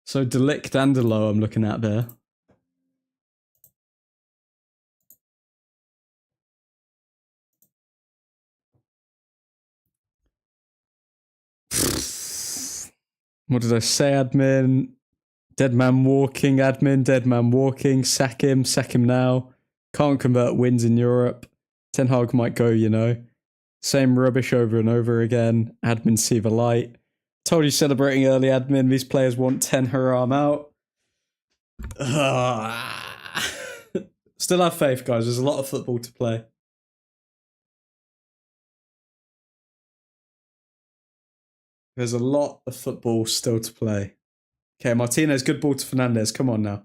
So Delict and Delo I'm looking at there. What did I say, admin? Dead man walking, admin, dead man walking, sack him now. Can't convert wins in Europe. Ten Hag might go, you know. Same rubbish over and over again. Admin see the light. Told you celebrating early, admin. These players want 10 Haram out. Still have faith, guys. There's a lot of football to play. There's a lot of football still to play. Okay, Martinez, good ball to Fernandes. Come on now.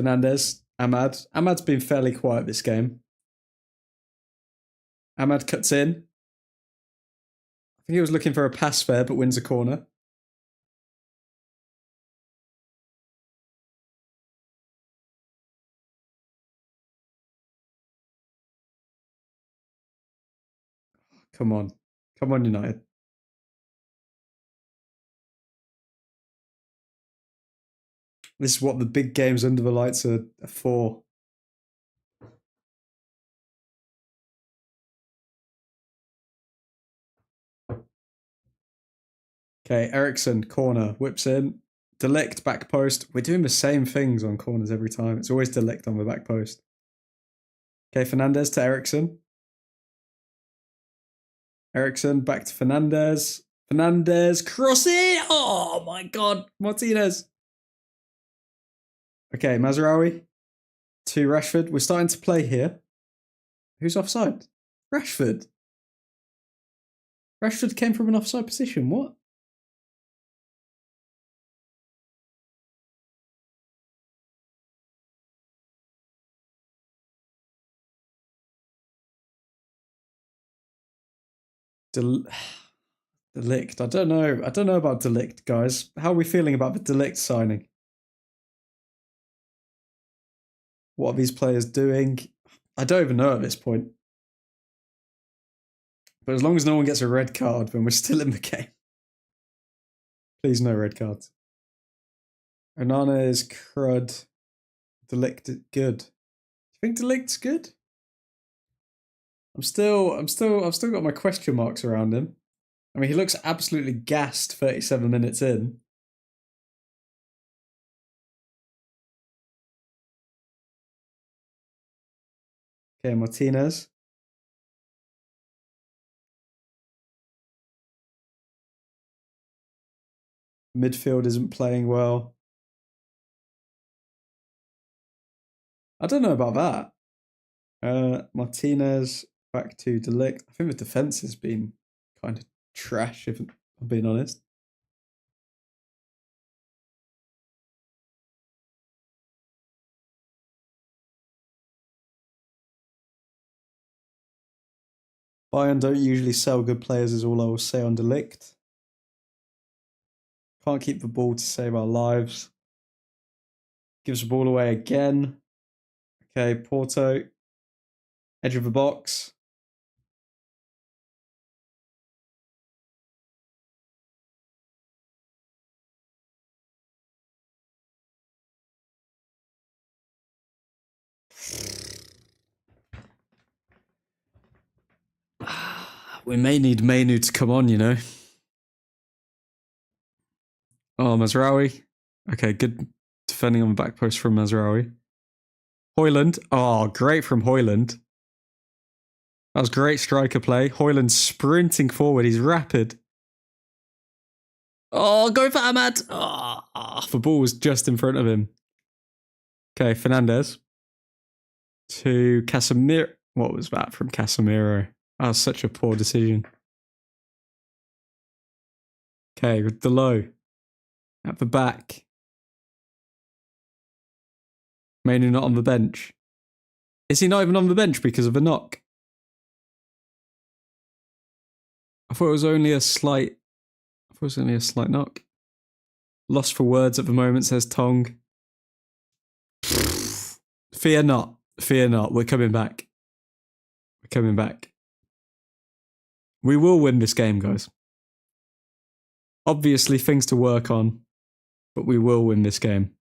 Fernandes, Ahmad. Ahmad's been fairly quiet this game. Ahmad cuts in. I think he was looking for a pass there, but wins a corner. Come on. Come on, United. This is what the big games under the lights are for. Okay, Ericsson, corner, whips in. Delict, back post. We're doing the same things on corners every time. It's always Delict on the back post. Okay, Fernandez to Ericsson. Ericsson, back to Fernandez. Fernandez, cross it! Oh my god, Martinez. Okay, Mazraoui to Rashford. We're starting to play here. Who's offside? Rashford. Rashford came from an offside position. What? Delict. I don't know. I don't know about Delict, guys. How are we feeling about the Delict signing? What are these players doing? I don't even know at this point. But as long as no one gets a red card, then we're still in the game. Please, no red cards. Onana is crud. Delict is good. Do you think Delict's good? I've still got my question marks around him. I mean, he looks absolutely gassed 37 minutes in. Okay, Martinez. Midfield isn't playing well. I don't know about that. Martinez back to Delict. I think the defense has been kind of trash, if I'm being honest. Bayern don't usually sell good players, is all I will say on Delict. Can't keep the ball to save our lives. Gives the ball away again. Okay, Porto. Edge of the box. We may need Mainu to come on, you know. Oh, Mazraoui. Okay, good defending on the back post from Mazraoui. Højlund. Oh, great from Højlund. That was great striker play. Højlund sprinting forward. He's rapid. Oh, go for Ahmad. Oh, the ball was just in front of him. Okay, Fernandez. To Casemiro. What was that from Casemiro? That was such a poor decision. Okay, with the low. At the back. Mainu not on the bench. Is he not even on the bench because of a knock? I thought it was only a slight knock. Lost for words at the moment, says Tong. Fear not. Fear not. We're coming back. We're coming back. We will win this game, guys. Obviously, things to work on, but we will win this game.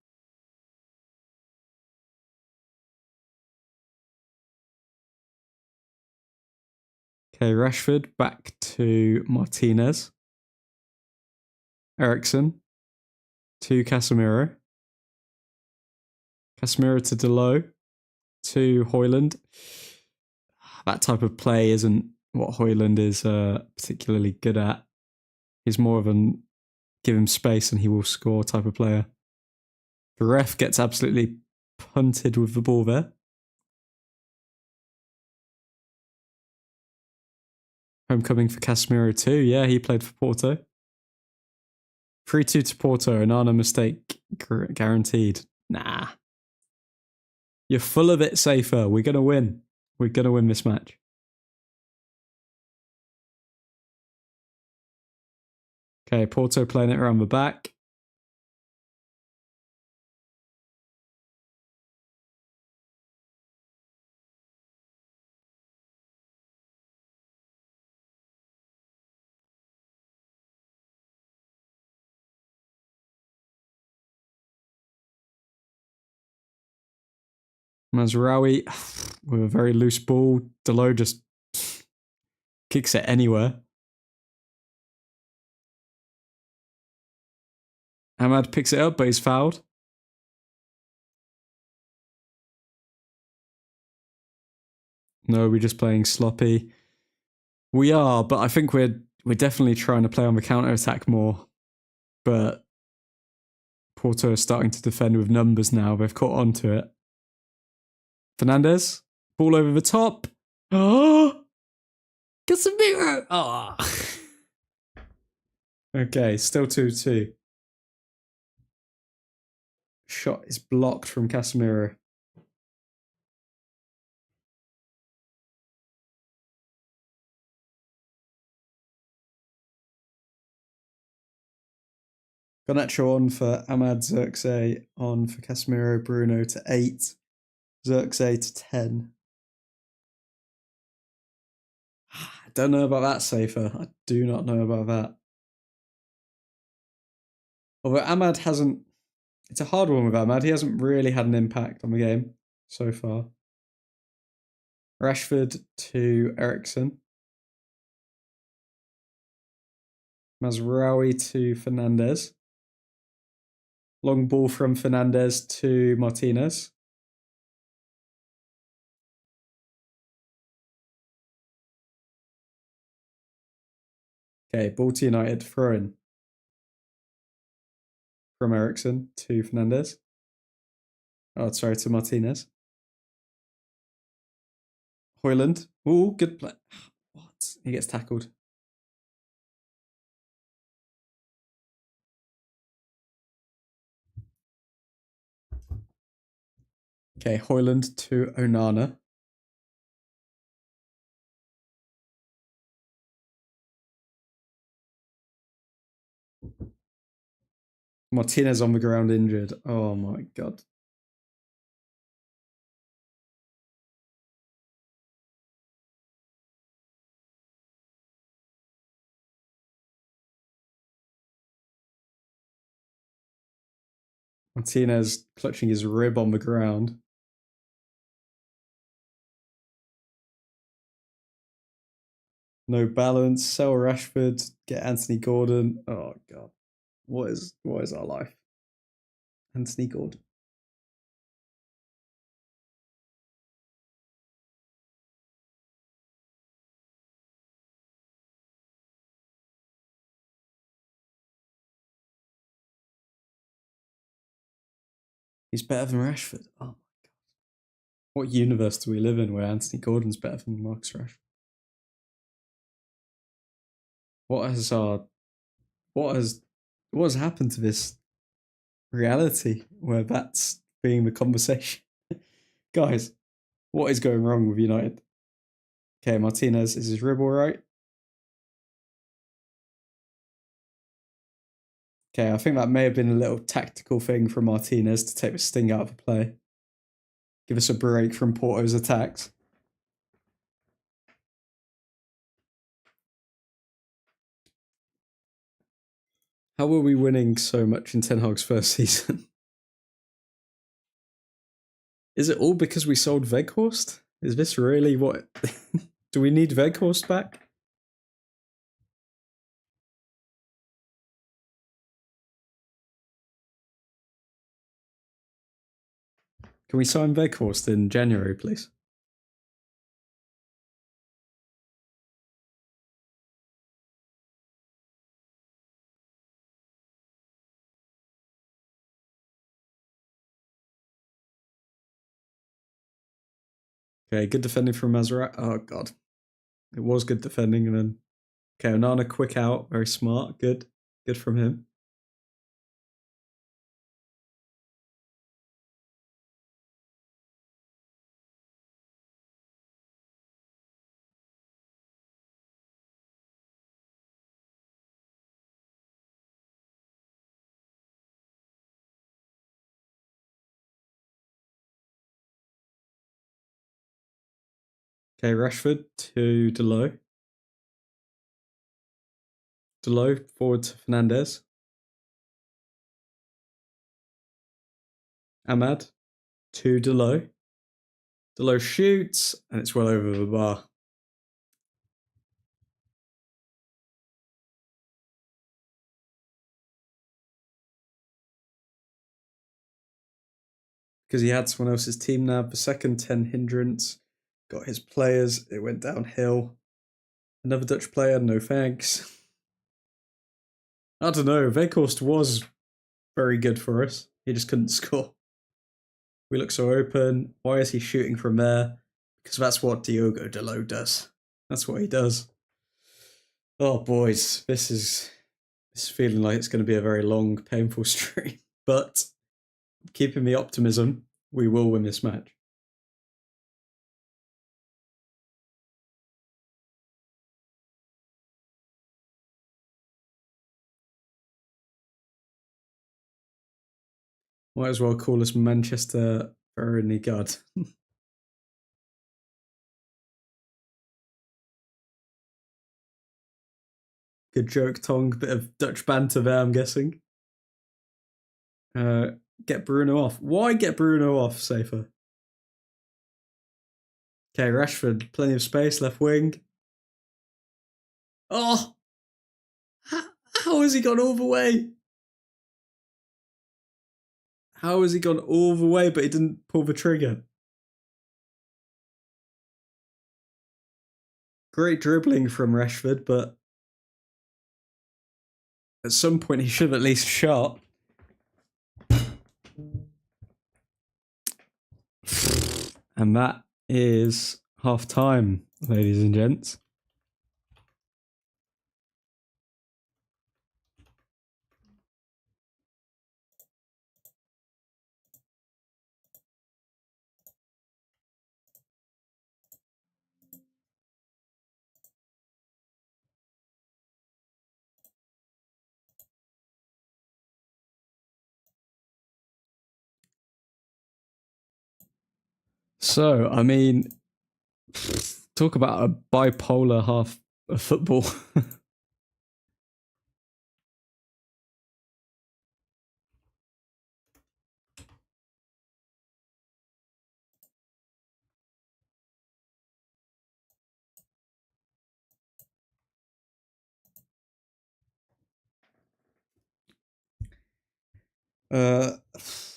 Okay, Rashford back to Martinez. Ericsson to Casemiro. Casemiro to Delo to Højlund. That type of play isn't what Højlund is particularly good at. He's more of an give him space and he will score type of player. The ref gets absolutely punted with the ball there. Homecoming for Casemiro too. Yeah, he played for Porto. 3-2 to Porto. Onana mistake guaranteed. Nah. You're full of it, Safer. We're going to win. We're going to win this match. Okay, Porto playing it around the back. Mazraoui with a very loose ball. Delo just kicks it anywhere. Ahmad picks it up, but he's fouled. No, we're just playing sloppy. We are, but I think we're definitely trying to play on the counter attack more. But Porto is starting to defend with numbers now. They've caught on to it. Fernandez, ball over the top. Oh, Casemiro. Oh. Okay, still 2-2. Shot is blocked from Casemiro. Garnacho on for Ahmad, Xerxes on for Casemiro, Bruno to 8, Xerxes to 10. I don't know about that, Safer. I do not know about that. Although Ahmad hasn't... It's a hard one with Ahmad. He hasn't really had an impact on the game so far. Rashford to Eriksen. Mazraoui to Fernandez. Long ball from Fernandez to Martinez. Okay, ball to United, throw in. From Eriksen to Fernandez. Oh, sorry, to Martinez. Højlund. Oh, good play. What? He gets tackled. Okay, Højlund to Onana. Martinez on the ground injured. Oh my god. Martinez clutching his rib on the ground. No balance. Sell Rashford. Get Anthony Gordon. Oh god. What is our life? Anthony Gordon. He's better than Rashford. Oh my god. What universe do we live in where Anthony Gordon's better than Marcus Rashford? What has happened to this reality where that's being the conversation? Guys, what is going wrong with United? Okay, Martinez, is his rib all right? Okay, I think that may have been a little tactical thing from Martinez to take the sting out of the play. Give us a break from Porto's attacks. How were we winning so much in Ten Hag's first season? Is it all because we sold Weghorst? Is this really what... Do we need Weghorst back? Can we sign Weghorst in January, please? Okay, good defending from Mazraoui. Oh, God. It was good defending, and then... Okay, Onana quick out. Very smart. Good. Good from him. Okay, Rashford to Delo. Delo forward to Fernandez. Ahmad to Delo. Delo shoots, and it's well over the bar. Because he had someone else's team now. The second 10 hindrance. Got his players. It went downhill. Another Dutch player, no thanks. I don't know. Weghorst was very good for us. He just couldn't score. We look so open. Why is he shooting from there? Because that's what Diogo Dalot does. That's what he does. Oh, boys. This is feeling like it's going to be a very long, painful stream. But keeping the optimism, we will win this match. Might as well call us Manchester Veroni God. Good joke, Tong. Bit of Dutch banter there, I'm guessing. Get Bruno off. Why get Bruno off, Safer? Okay, Rashford, plenty of space, left wing. Oh! How has he gone all the way? How has he gone all the way, but he didn't pull the trigger? Great dribbling from Rashford, but at some point he should have at least shot. And that is half time, ladies and gents. So, I mean, talk about a bipolar half of football.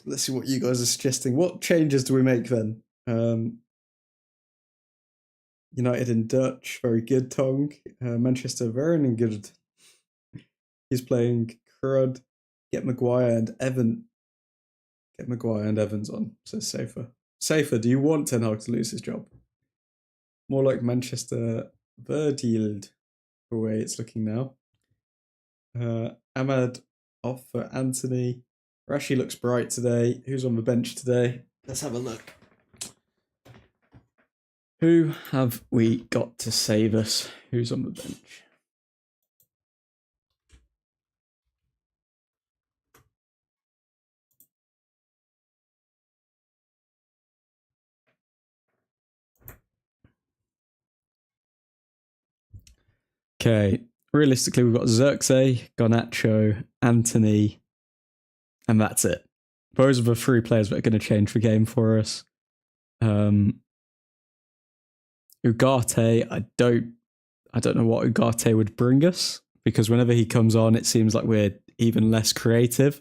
Let's see what you guys are suggesting. What changes do we make then? United in Dutch, very good, Tong. Manchester, very good. He's playing Crud. Get Maguire and Evan. Get Maguire and Evans on, so safer. Safer, do you want Ten Hag to lose his job? More like Manchester Verdield, the way it's looking now. Ahmad off for Anthony. Rashi looks bright today. Who's on the bench today? Let's have a look. Who have we got to save us? Who's on the bench? Okay, realistically, we've got Xerxes, Garnacho, Anthony, and that's it. Those are the three players that are going to change the game for us. Ugarte, I don't know what Ugarte would bring us, because whenever he comes on, it seems like we're even less creative.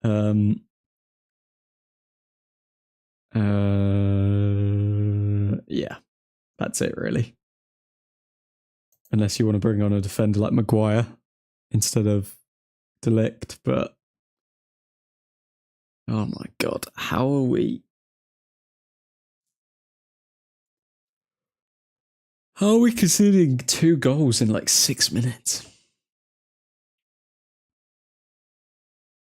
Yeah, that's it really. Unless you want to bring on a defender like Maguire instead of Delict, but oh my god, how are we? How are we conceding 2 goals in like 6 minutes?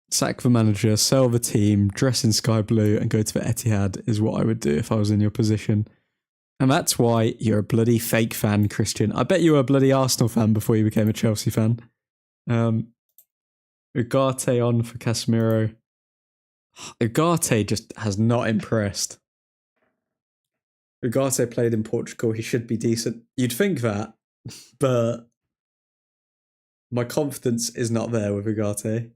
Sack the manager, sell the team, dress in sky blue, and go to the Etihad is what I would do if I was in your position. And that's why you're a bloody fake fan, Christian. I bet you were a bloody Arsenal fan before you became a Chelsea fan. Ugarte on for Casemiro. Ugarte just has not impressed. Ugarte played in Portugal. He should be decent. You'd think that, but my confidence is not there with Ugarte.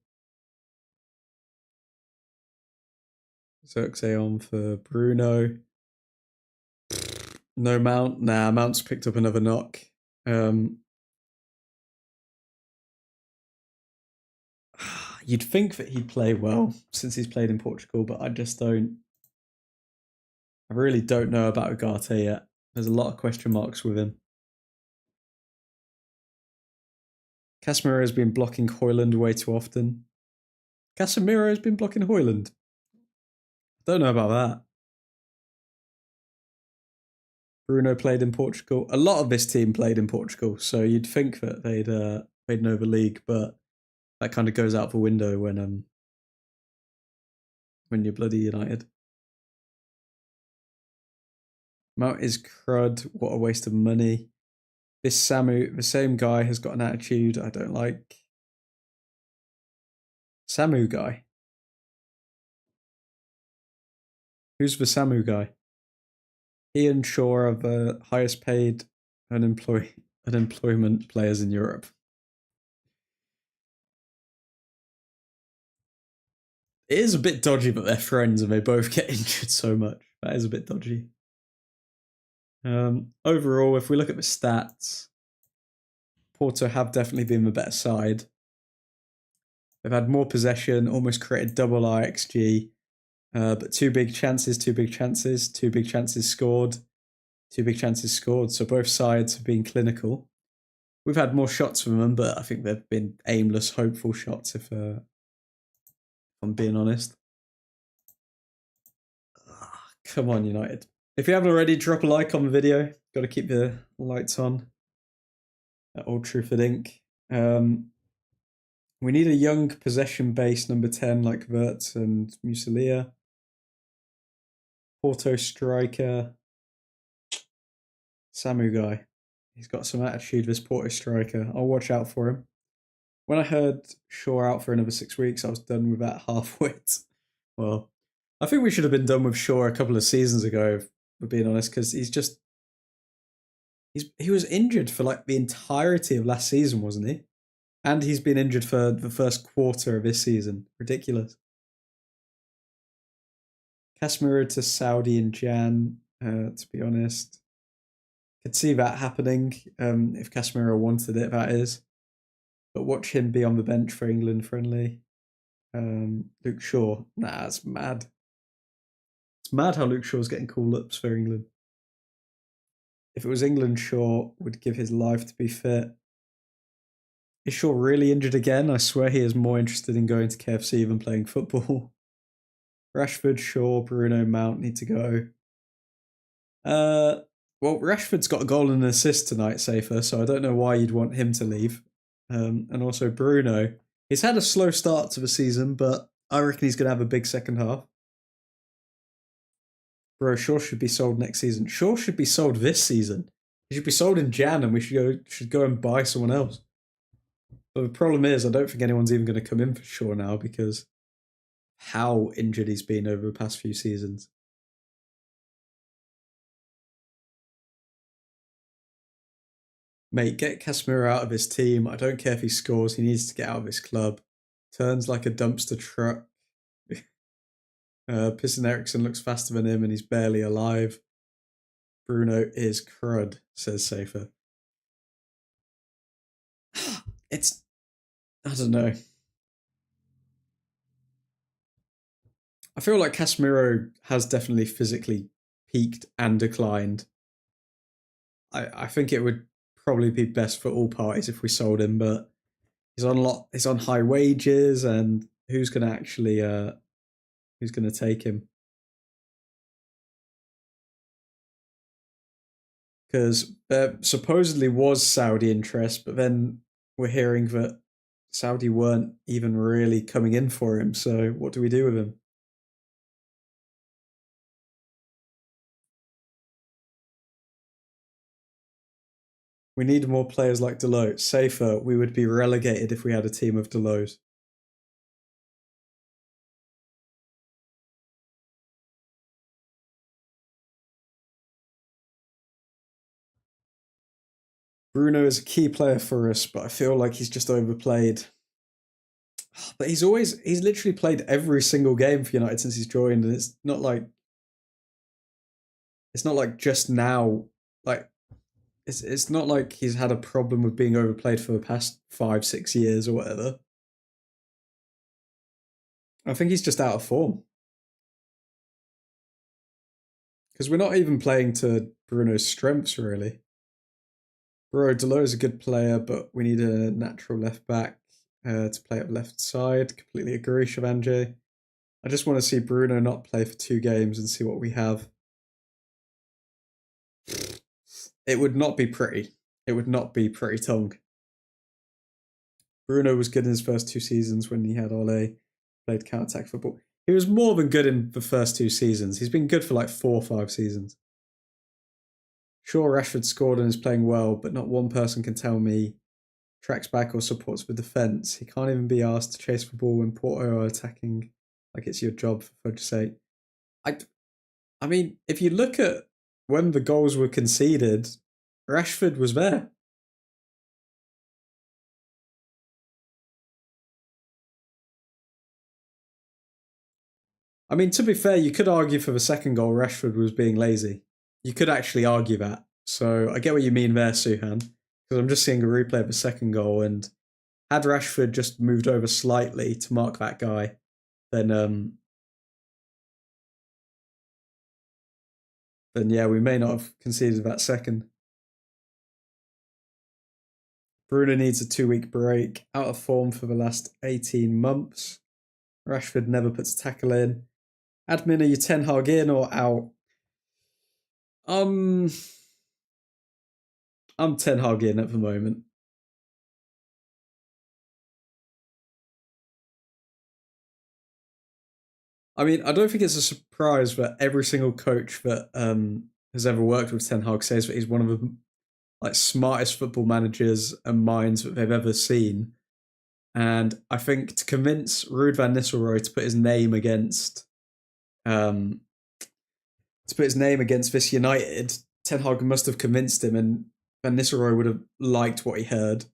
Xerxes on for Bruno. No Mount. Nah, Mount's picked up another knock. You'd think that he'd play well since he's played in Portugal, but I just don't. I really don't know about Ugarte yet. There's a lot of question marks with him. Casemiro has been blocking Højlund way too often. Casemiro has been blocking Højlund. Don't know about that. Bruno played in Portugal. A lot of this team played in Portugal, so you'd think that they'd know the league, but that kind of goes out the window when you're bloody United. Mount is crud. What a waste of money. This Samu, the same guy, has got an attitude I don't like. Samu guy. Who's the Samu guy? He and Shaw are the highest paid unemployment players in Europe. It is a bit dodgy, but they're friends and they both get injured so much. That is a bit dodgy. Overall, if we look at the stats, Porto have definitely been the better side. They've had more possession, almost created double IXG, but two big chances scored. So both sides have been clinical. We've had more shots from them, but I think they've been aimless, hopeful shots, if I'm being honest. Come on, United. If you haven't already, drop a like on the video. Got to keep the lights on. At Old Truthford Inc. We need a young possession-based number 10 like Wirtz and Musilia. Porto striker. Samu guy. He's got some attitude, this Porto striker. I'll watch out for him. When I heard Shaw out for another 6 weeks, I was done with that half-wit. Well, I think we should have been done with Shaw a couple of seasons ago, if we're being honest, because he was injured for like the entirety of last season, wasn't he? And he's been injured for the first quarter of this season. Ridiculous. Casemiro to Saudi in Jan, to be honest. Could see that happening if Casemiro wanted it, that is. But watch him be on the bench for England friendly. Luke Shaw. Nah, it's mad. It's mad how Luke Shaw's getting call-ups for England. If it was England, Shaw would give his life to be fit. Is Shaw really injured again? I swear he is more interested in going to KFC than playing football. Rashford, Shaw, Bruno, Mount need to go. Well, Rashford's got a goal and an assist tonight, Safer, so I don't know why you'd want him to leave. And also Bruno. He's had a slow start to the season, but I reckon he's going to have a big second half. Bro, Shaw should be sold next season. Shaw should be sold this season. He should be sold in Jan and we should go and buy someone else. But the problem is, I don't think anyone's even going to come in for Shaw now because how injured he's been over the past few seasons. Mate, get Casemiro out of his team. I don't care if he scores. He needs to get out of his club. Turns like a dumpster truck. Piston Eriksson looks faster than him and he's barely alive. Bruno is crud, says Safer. I don't know. I feel like Casemiro has definitely physically peaked and declined. I think it would probably be best for all parties if we sold him, but he's on high wages, and who's going to take him? Because there supposedly was Saudi interest, but then we're hearing that Saudi weren't even really coming in for him. So what do we do with him? We need more players like Delote. Safer, we would be relegated if we had a team of Delote. Bruno is a key player for us, but I feel like he's just overplayed. But he's literally played every single game for United since he's joined, and it's not like It's not like just now, like it's not like he's had a problem with being overplayed for the past 5, 6 years or whatever. I think he's just out of form. Because we're not even playing to Bruno's strengths, really. Bro, Delo is a good player, but we need a natural left back to play up left side. Completely agree, Shavanje. I just want to see Bruno not play for 2 games and see what we have. It would not be pretty. It would not be pretty, Tongue. Bruno was good in his first 2 seasons when he had Ole, played counter-attack football. He was more than good in the first 2 seasons. He's been good for like 4 or 5 seasons. Sure, Rashford scored and is playing well, but not one person can tell me tracks back or supports the defence. He can't even be asked to chase the ball when Porto are attacking like it's your job, for fudge's sake. I mean, if you look at when the goals were conceded, Rashford was there. I mean, to be fair, you could argue for the second goal, Rashford was being lazy. You could actually argue that. So I get what you mean there, Suhan. Because I'm just seeing a replay of the second goal, and had Rashford just moved over slightly to mark that guy, then yeah, we may not have conceded that second. Bruno needs a 2-week break, out of form for the last 18 months. Rashford never puts a tackle in. Admin, are you Ten Hag in or out? I'm Ten Hag in at the moment. I mean, I don't think it's a surprise that every single coach that has ever worked with Ten Hag says that he's one of the like smartest football managers and minds that they've ever seen. And I think to convince Ruud van Nistelrooy to put his name against this United, Ten Hag must have convinced him, and Van Nistelrooy would have liked what he heard.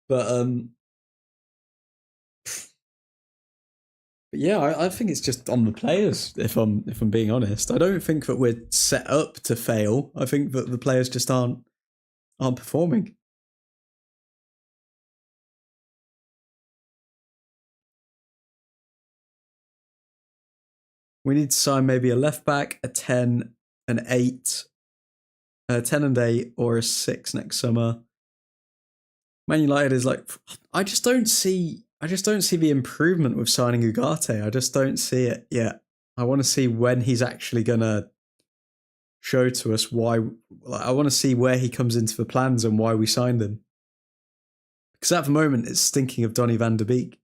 But yeah, I think it's just on the players. If I'm being honest, I don't think that we're set up to fail. I think that the players just aren't performing. We need to sign maybe a left back, a 10, an 8, a 10 and 8, or a 6 next summer. Man United is like, I just don't see the improvement with signing Ugarte. I just don't see it yet. I want to see when he's actually gonna show to us why. I want to see where he comes into the plans and why we signed him. Because at the moment, it's stinking of Donny van der Beek.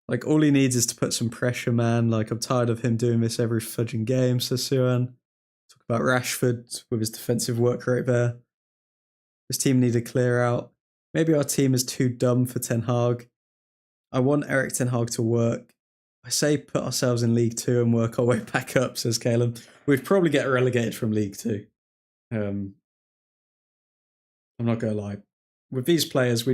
Like, all he needs is to put some pressure, man. Like, I'm tired of him doing this every fudging game, says Suan. Talk about Rashford with his defensive work rate there. This team need to clear out. Maybe our team is too dumb for Ten Hag. I want Eric Ten Hag to work. I say put ourselves in League 2 and work our way back up, says Caleb. We'd probably get relegated from League 2. I'm not going to lie. With these players, we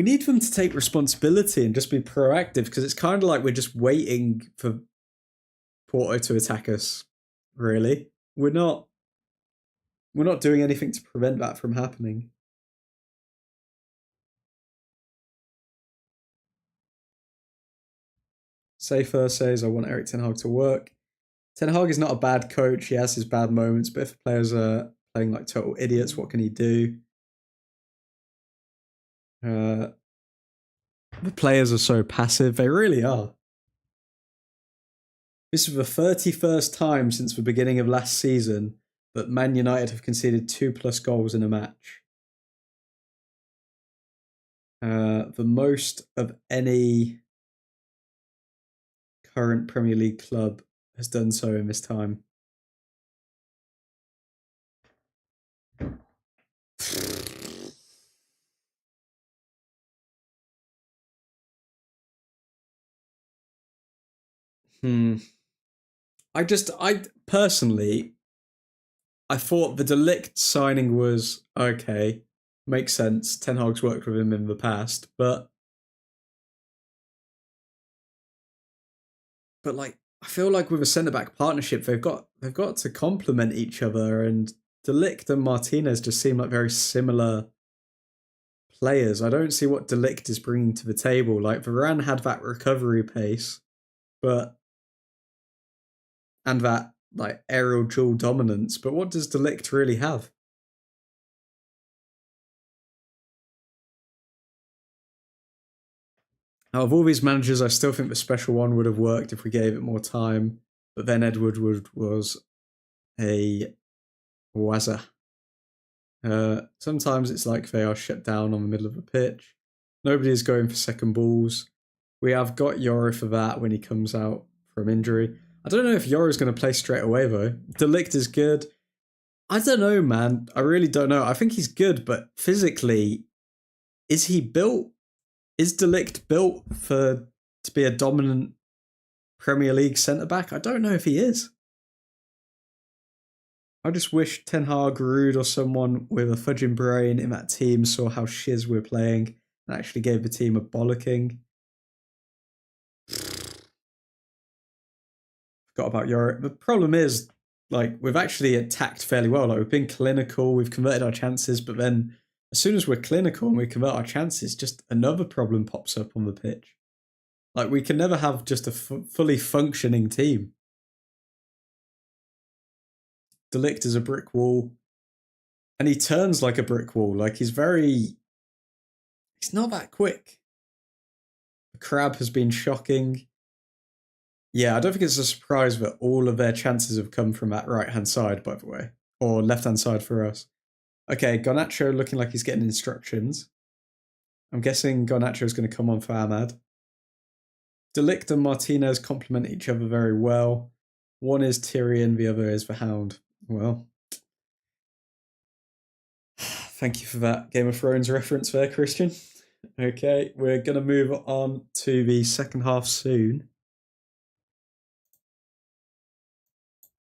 need them to take responsibility and just be proactive, because it's kind of like we're just waiting for Porto to attack us, really. We're not doing anything to prevent that from happening. Safer says, I want Eric Ten Hag to work. Ten Hag is not a bad coach. He has his bad moments, but if the players are playing like total idiots, what can he do? The players are so passive. They really are. This is the 31st time since the beginning of last season that Man United have conceded 2+ goals in a match. The most of any current Premier League club has done so in this time. I personally, I thought the De Ligt signing was okay, makes sense. Ten Hag's worked with him in the past, but but like I feel like with a centre back partnership, they've got to complement each other, and De Ligt and Martinez just seem like very similar players. I don't see what De Ligt is bringing to the table. Like Varane had that recovery pace, but and that like aerial dual dominance, but what does De Ligt really have? Out of all these managers, I still think the special one would have worked if we gave it more time. But then Edward was a wazza. Sometimes it's like they are shut down on the middle of the pitch. Nobody is going for second balls. We have got Yoro for that when he comes out from injury. I don't know if Yoro's going to play straight away though. De Ligt is good. I don't know, man. I really don't know. I think he's good, but physically, is he built? Is De Ligt built to be a dominant Premier League centre back? I don't know if he is. I just wish Ten Hag, Ruud, or someone with a fudging brain in that team saw how shiz we're playing and actually gave the team a bollocking. Forgot about Europe. The problem is, like, we've actually attacked fairly well. Like, we've been clinical, we've converted our chances, but then as soon as we're clinical and we convert our chances, just another problem pops up on the pitch. Like, we can never have just a fully functioning team. De Ligt is a brick wall, and he turns like a brick wall. Like, he's not that quick. The Crab has been shocking. Yeah, I don't think it's a surprise that all of their chances have come from that right-hand side, by the way. Or left-hand side for us. Okay, Garnacho looking like he's getting instructions. I'm guessing Garnacho is going to come on for Ahmad. De Ligt and Martinez complement each other very well. One is Tyrion, the other is the Hound. Well, thank you for that Game of Thrones reference there, Christian. Okay, we're going to move on to the second half soon.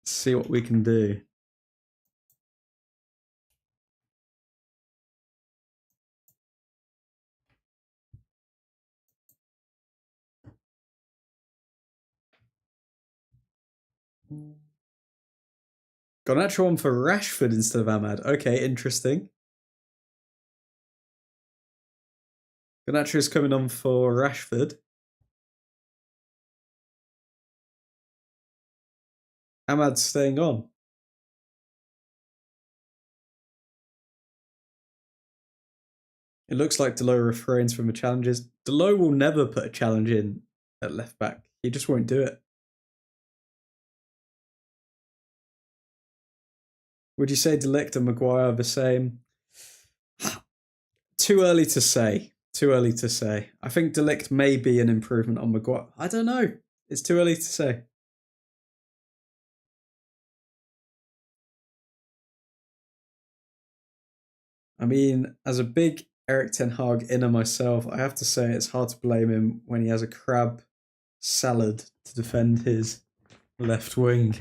See what we can do. Garnacho on for Rashford instead of Ahmad. Okay, interesting. Garnacho's coming on for Rashford. Ahmad's staying on. It looks like Delo refrains from the challenges. Delo will never put a challenge in at left back. He just won't do it. Would you say De Ligt and Maguire are the same? Too early to say. Too early to say. I think De Ligt may be an improvement on Maguire. I don't know. It's too early to say. I mean, as a big Erik Ten Hag inner myself, I have to say it's hard to blame him when he has a crab salad to defend his left wing.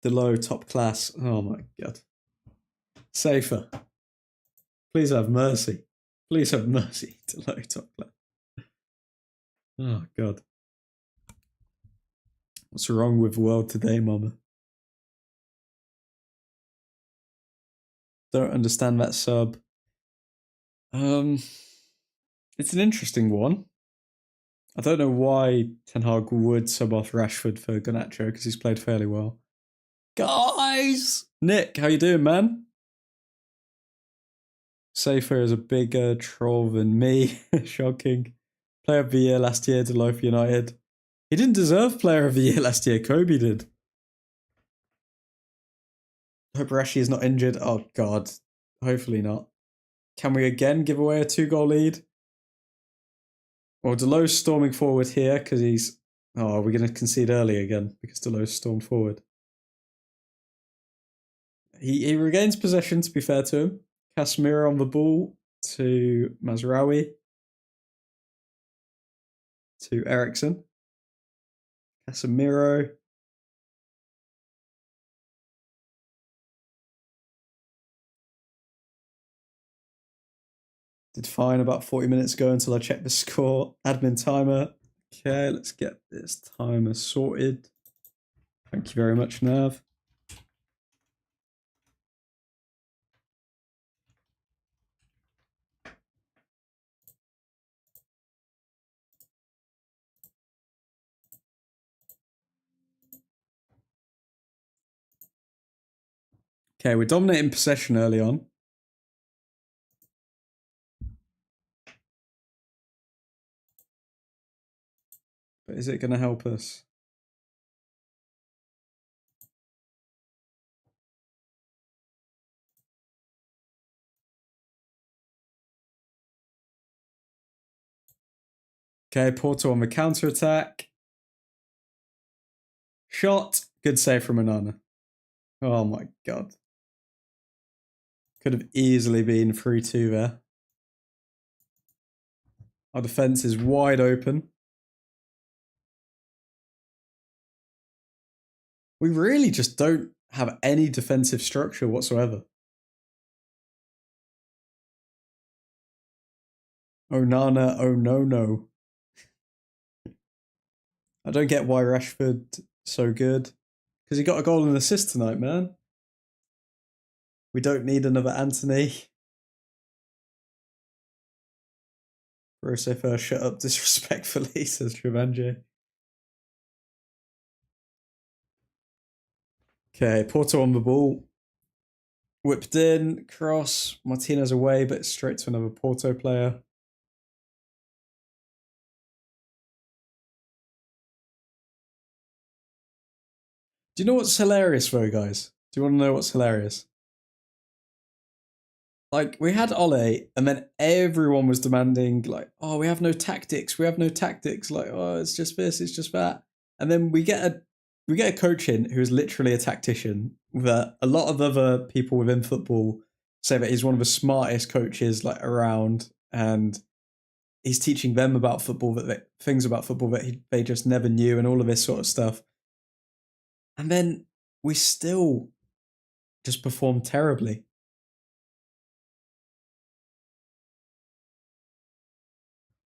Delo, top class. Oh my god. Safer. Please have mercy. Please have mercy. Delo, top class. Oh god. What's wrong with the world today, mama? Don't understand that sub. It's an interesting one. I don't know why Ten Hag would sub off Rashford for Garnacho because he's played fairly well. Guys! Nick, how you doing, man? Safer is a bigger troll than me. Shocking. Player of the year last year to Loaf United. He didn't deserve player of the year last year. Kobe did. Hope Rashi is not injured. Oh, God. Hopefully not. Can we again give away a 2-goal lead? Well, Delo's storming forward here because he's... Oh, are we going to concede early again because Delo's stormed forward? He regains possession, to be fair to him. Casemiro on the ball to Mazraoui. To Eriksen. Casemiro. Did fine about 40 minutes ago until I checked the score. Admin timer. Okay, let's get this timer sorted. Thank you very much, Nav. Okay, we're dominating possession early on. But is it going to help us? Okay, Porto on the counter-attack. Shot. Good save from Onana. Oh my god. Could have easily been 3-2 there. Our defence is wide open. We really just don't have any defensive structure whatsoever. Onana, oh no. I don't get why Rashford so good. Because he got a goal and an assist tonight, man. We don't need another Anthony. Rosefa, shut up disrespectfully, says Travangé. Okay, Porto on the ball. Whipped in, cross, Martinez away, but straight to another Porto player. Do you know what's hilarious though, guys? Do you want to know what's hilarious? Like, we had Ole, and then everyone was demanding, like, oh, we have no tactics, like, oh, it's just this, it's just that. And then we get a coach in who's literally a tactician, that a lot of other people within football say that he's one of the smartest coaches like around, and he's teaching them about football, things about football that they just never knew, and all of this sort of stuff. And then we still just perform terribly.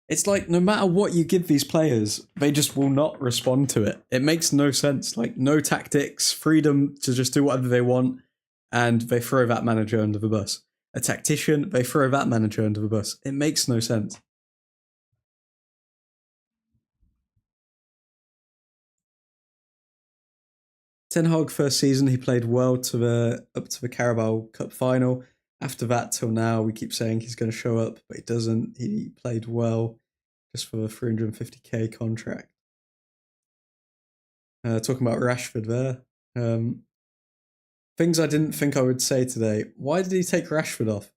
It's like no matter what you give these players, they just will not respond to it. It makes no sense. Like, no tactics, freedom to just do whatever they want, and they throw that manager under the bus. A tactician, they throw that manager under the bus. It makes no sense. Ten Hag first season, he played well up to the Carabao Cup final. After that till now, we keep saying he's going to show up, but he doesn't. He played well just for the 350k contract. Talking about Rashford there. Things I didn't think I would say today. Why did he take Rashford off?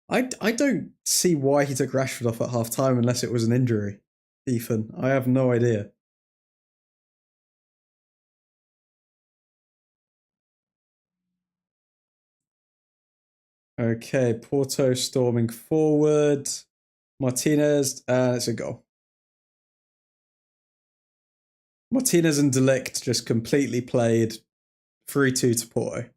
I don't see why he took Rashford off at half time unless it was an injury. Ethan, I have no idea. Okay, Porto storming forward. Martinez, it's a goal. Martinez and De Ligt just completely played 3-2 to Porto.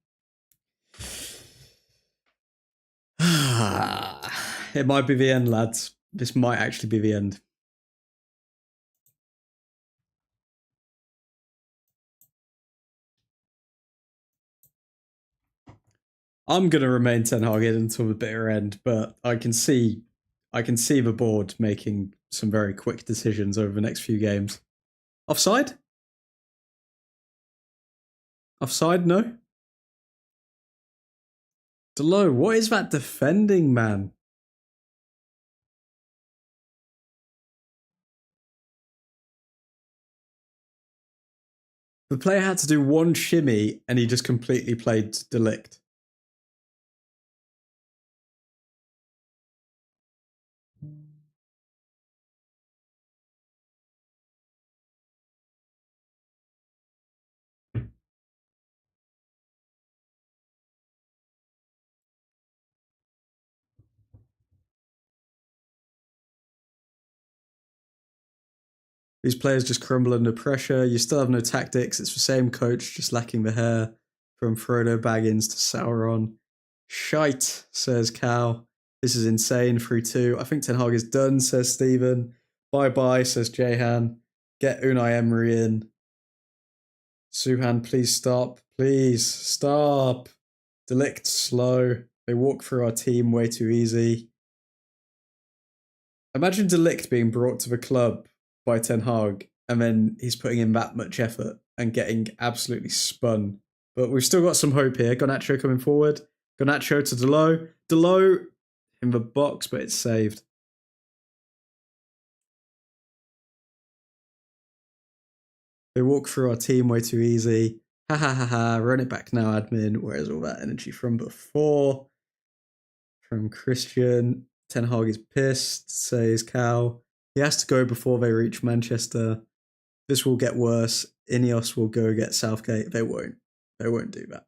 It might be the end, lads. This might actually be the end. I'm gonna remain Ten Hag until the bitter end, but I can see the board making some very quick decisions over the next few games. Offside? Offside? No. Delo, what is that defending, man? The player had to do one shimmy and he just completely played De Ligt. These players just crumble under pressure. You still have no tactics. It's the same coach, just lacking the hair. From Frodo Baggins to Sauron. Shite, says Cal. This is insane. 3-2. I think Ten Hag is done, says Stephen. Bye-bye, says Jahan. Get Unai Emery in. Suhan, please stop. Please stop. Delict slow. They walk through our team way too easy. Imagine Delict being brought to the club by Ten Hag and then he's putting in that much effort and getting absolutely spun. But we've still got some hope here. Garnacho coming forward. Garnacho to Delo. Delo in the box, but it's saved. They walk through our team way too easy. Ha ha ha ha. Run it back now, admin. Where's all that energy from before? From Christian. Ten Hag is pissed, says Cal. He has to go before they reach Manchester. This will get worse. Ineos will go get Southgate. They won't. They won't do that.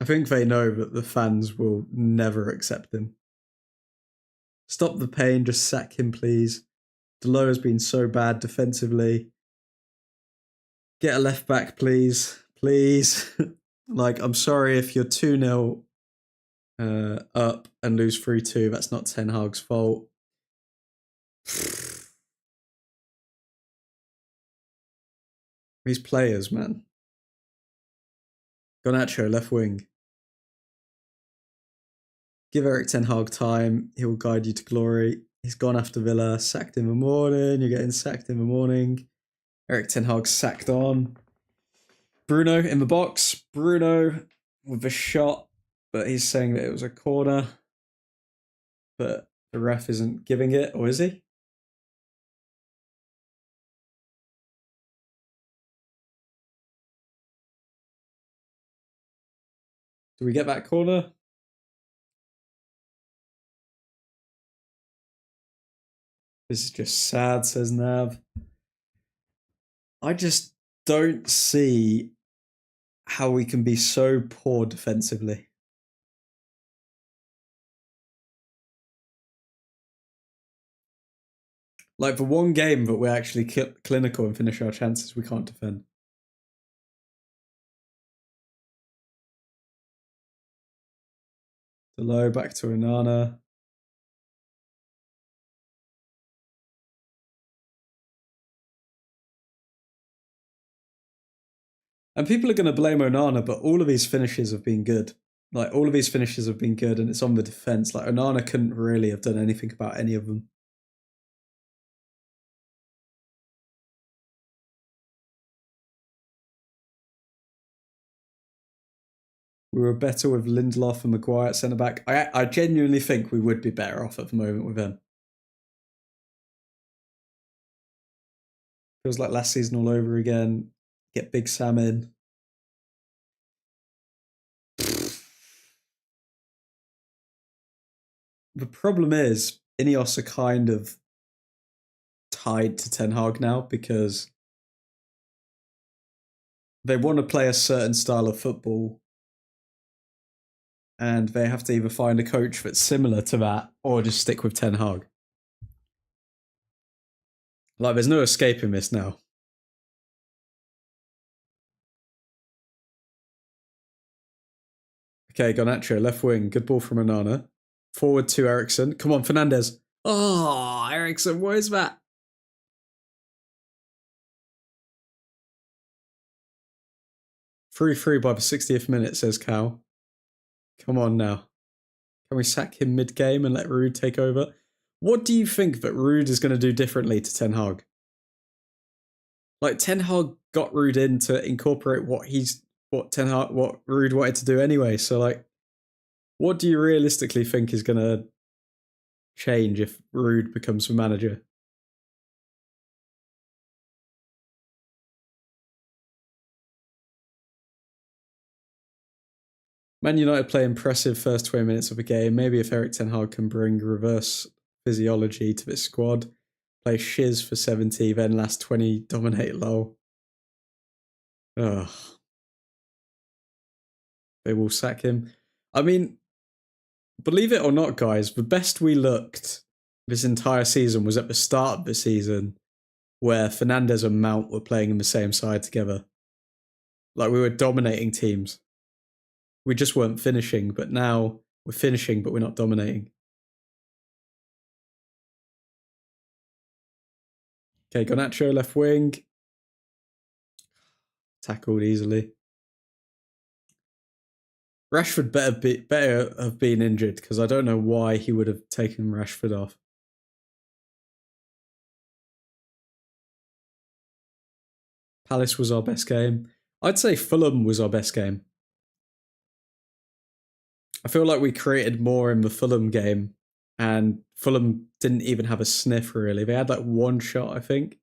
I think they know that the fans will never accept him. Stop the pain. Just sack him, please. Delo has been so bad defensively. Get a left back, please. Please. Like, I'm sorry if you're 2-0 up and lose 3-2. That's not Ten Hag's fault. These players, man. Garnacho, left wing. Give Eric Ten Hag time. He will guide you to glory. He's gone after Villa. Sacked in the morning. You're getting sacked in the morning. Eric Ten Hag sacked on. Bruno in the box. Bruno with the shot, but he's saying that it was a corner. But the ref isn't giving it, or is he? Do we get that corner? This is just sad, says Nav. I just don't see how we can be so poor defensively. Like, the one game that we're actually clinical and finish our chances, we can't defend. Delo back to Onana. And people are going to blame Onana, but all of these finishes have been good. Like, all of these finishes have been good, and it's on the defence. Like, Onana couldn't really have done anything about any of them. We were better with Lindelof and Maguire at centre-back. I genuinely think we would be better off at the moment with them. Feels like last season all over again. Get Big Sam in. The problem is, Ineos are kind of tied to Ten Hag now because they want to play a certain style of football and they have to either find a coach that's similar to that or just stick with Ten Hag. Like, there's no escaping this now. Okay, Garnacho, left wing. Good ball from Onana. Forward to Ericsson. Come on, Fernandez. Oh, Ericsson, what is that? Free by the 60th minute, says Cal. Come on now. Can we sack him mid-game and let Ruud take over? What do you think that Ruud is going to do differently to Ten Hag? Like, Ten Hag got Ruud in to incorporate what Ruud wanted to do anyway. So, like, what do you realistically think is going to change if Ruud becomes the manager? Man United play impressive first 20 minutes of a game. Maybe if Eric Ten Hag can bring reverse physiology to this squad, play shiz for 70, then last 20 dominate low. Ugh. They will sack him. I mean, believe it or not, guys, the best we looked this entire season was at the start of the season where Fernandez and Mount were playing in the same side together. Like, we were dominating teams. We just weren't finishing, but now we're finishing, but we're not dominating. Okay, Garnacho left wing. Tackled easily. Rashford better have been injured because I don't know why he would have taken Rashford off. Palace was our best game. I'd say Fulham was our best game. I feel like we created more in the Fulham game, and Fulham didn't even have a sniff, really. They had like one shot, I think.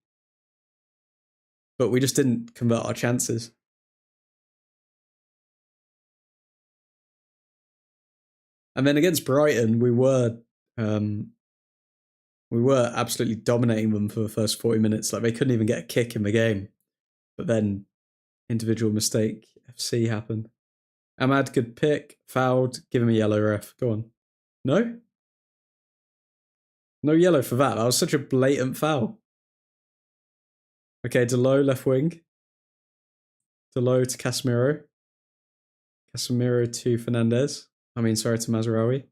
But we just didn't convert our chances. And then against Brighton, we were absolutely dominating them for the first 40 minutes. Like, they couldn't even get a kick in the game. But then individual mistake FC happened. Ahmad, good pick. Fouled. Give him a yellow, ref. Go on. No? No yellow for that. That was such a blatant foul. Okay, Delo, left wing. Delo to Casemiro. Casemiro to Fernandez. To Mazraoui.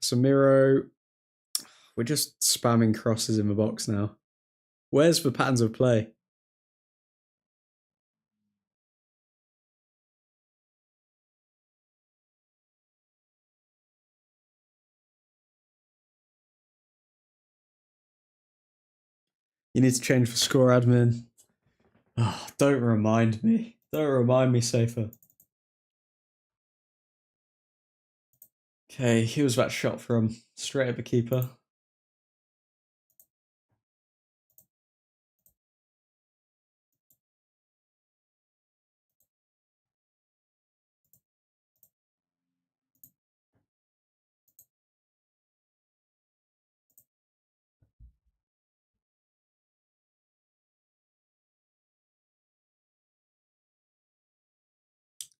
Casemiro. We're just spamming crosses in the box now. Where's the patterns of play? You need to change the score admin. Oh, don't remind me. Don't remind me, Safer. Okay, who was that shot from? Straight at the keeper.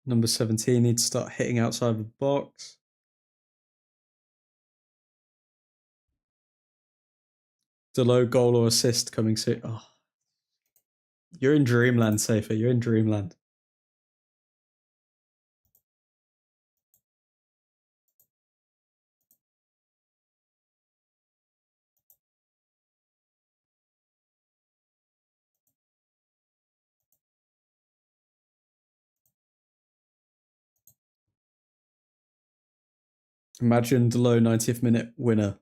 Number 17 needs to start hitting outside the box. Delo goal or assist coming soon. Oh. You're in dreamland, Safer. You're in dreamland. Imagine Delo 90th minute winner.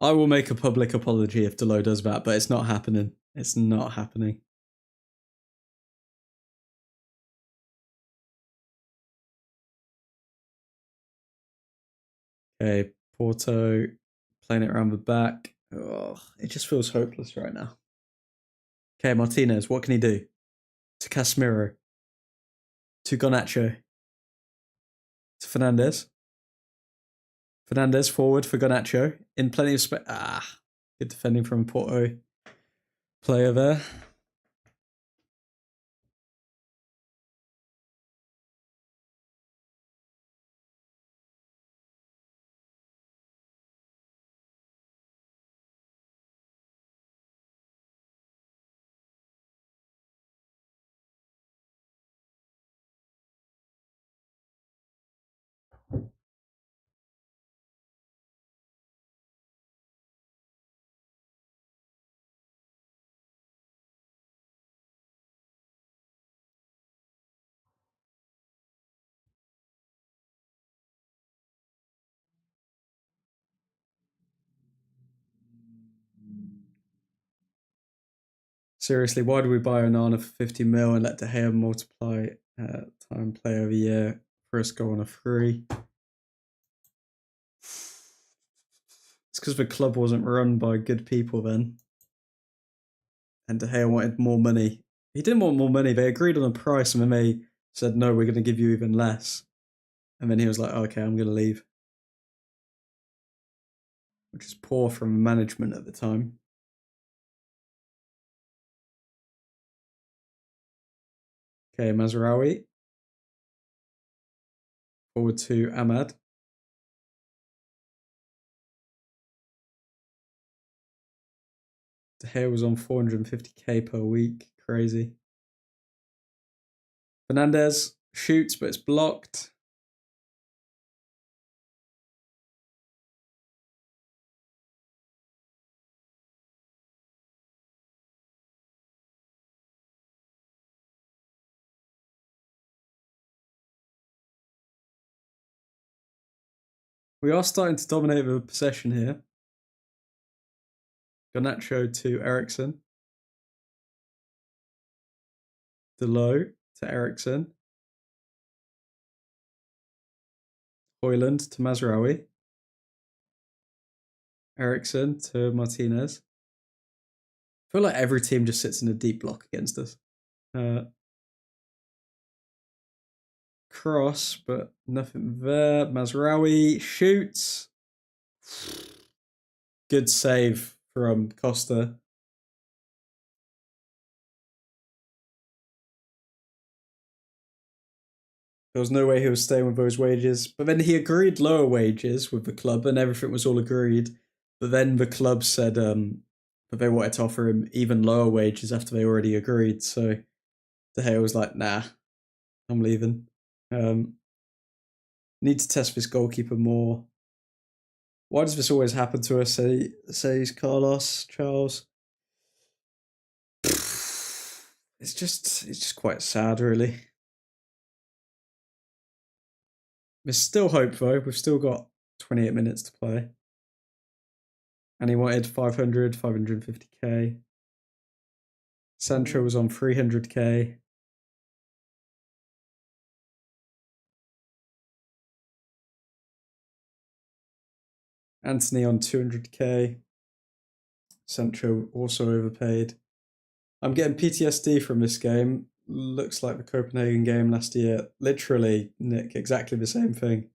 I will make a public apology if Delo does that, but it's not happening. It's not happening. Okay, Porto playing it around the back. Oh, it just feels hopeless right now. Okay, Martinez, what can he do? To Casemiro. To Garnacho. To Fernandez. Fernandez forward for Garnacho. In plenty of space. Good defending from Porto player there. Seriously, why do we buy Onana for 50 mil and let De Gea multiply time player of the year for us go on a free? It's because the club wasn't run by good people then. And De Gea wanted more money. He didn't want more money. They agreed on a price and then they said, no, we're going to give you even less. And then he was like, okay, I'm going to leave. Which is poor from management at the time. Okay, Mazraoui. Forward to Ahmad. De Gea was on 450k per week. Crazy. Fernandez shoots, but it's blocked. We are starting to dominate the possession here. Garnacho to Ericsson. Delo to Ericsson. Hoyland to Mazraoui. Ericsson to Martinez. I feel like every team just sits in a deep block against us. Cross, but nothing there. Mazraoui shoots. Good save from Costa. There was no way he was staying with those wages. But then he agreed lower wages with the club and everything was all agreed. But then the club said that they wanted to offer him even lower wages after they already agreed. So De Gea was like, nah, I'm leaving. Need to test this goalkeeper more. Why does this always happen to us? Says Carlos, Charles. It's just quite sad, really. There's still hope, though. We've still got 28 minutes to play. And he wanted 500, 550k. Sancho was on 300k. Anthony on 200k. Sancho also overpaid. I'm getting PTSD from this game. Looks like the Copenhagen game last year. Literally, Nick, exactly the same thing.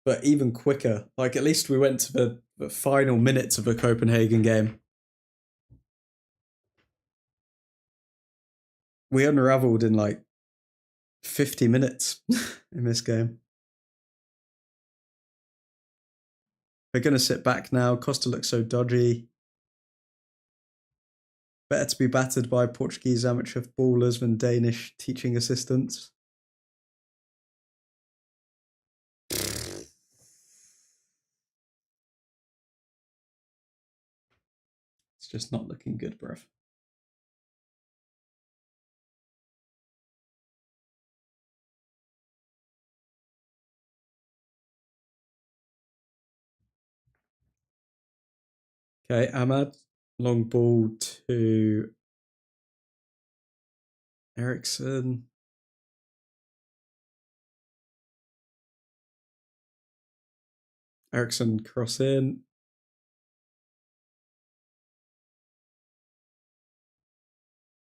But even quicker. Like, at least we went to the final minutes of the Copenhagen game. We unraveled in like 50 minutes in this game. We're going to sit back now. Costa looks so dodgy. Better to be battered by Portuguese amateur ballers than Danish teaching assistants. It's just not looking good, bruv. Okay, Ahmad. Long ball to Ericsson. Ericsson cross in.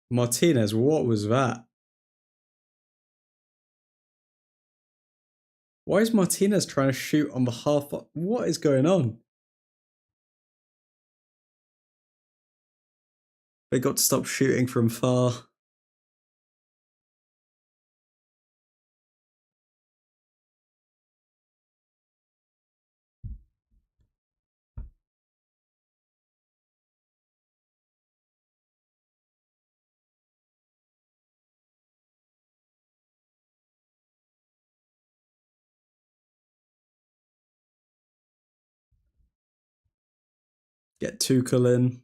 Martinez, what was that? Why is Martinez trying to shoot on the half? What is going on? They got to stop shooting from far. Get Tuchel in.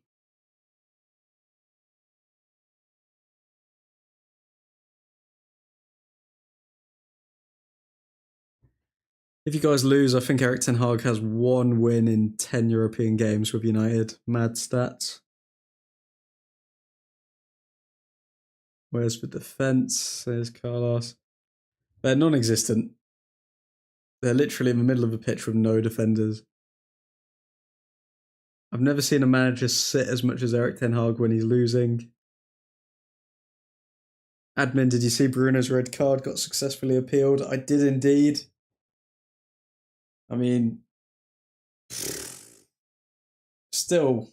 If you guys lose, I think Erik Ten Hag has 1 win in 10 European games with United. Mad stats. Where's the defense? Says Carlos. They're non-existent. They're literally in the middle of the pitch with no defenders. I've never seen a manager sit as much as Erik Ten Hag when he's losing. Admin, did you see Bruno's red card got successfully appealed? I did indeed. I mean, still.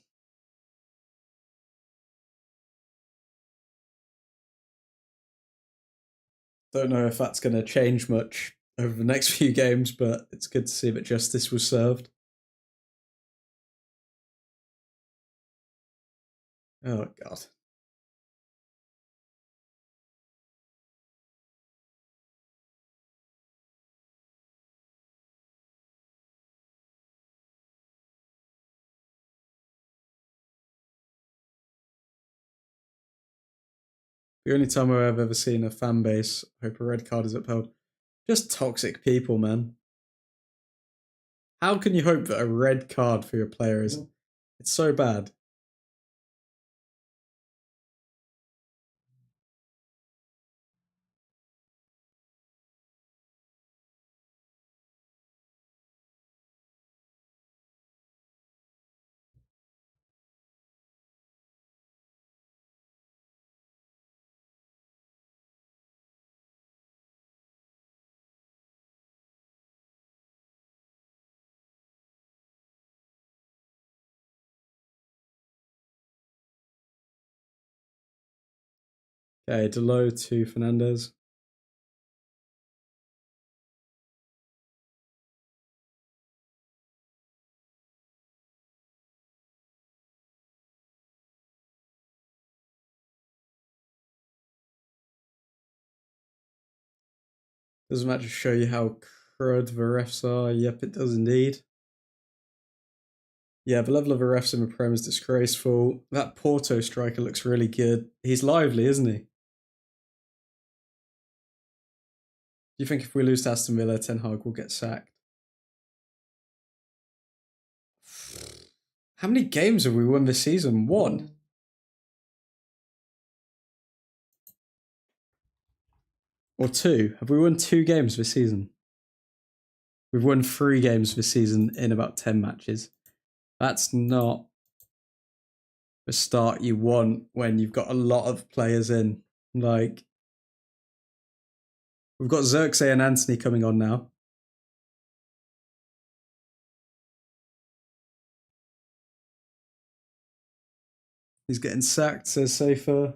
Don't know if that's going to change much over the next few games, but it's good to see that justice was served. Oh, God. The only time I've ever seen a fan base hope a red card is upheld. Just toxic people, man. How can you hope that a red card for your player is... It's so bad. Okay, Delo to Fernandez. Does the match just show you how crud the refs are? Yep, it does indeed. Yeah, the level of the refs in the Prem is disgraceful. That Porto striker looks really good. He's lively, isn't he? Do you think if we lose to Aston Villa, Ten Hag will get sacked? How many games have we won this season? One. Or two? Have we won 2 games this season? We've won 3 games this season in about 10 matches. That's not the start you want when you've got a lot of players in. Like, we've got Xerxes and Anthony coming on now. He's getting sacked, says Safer.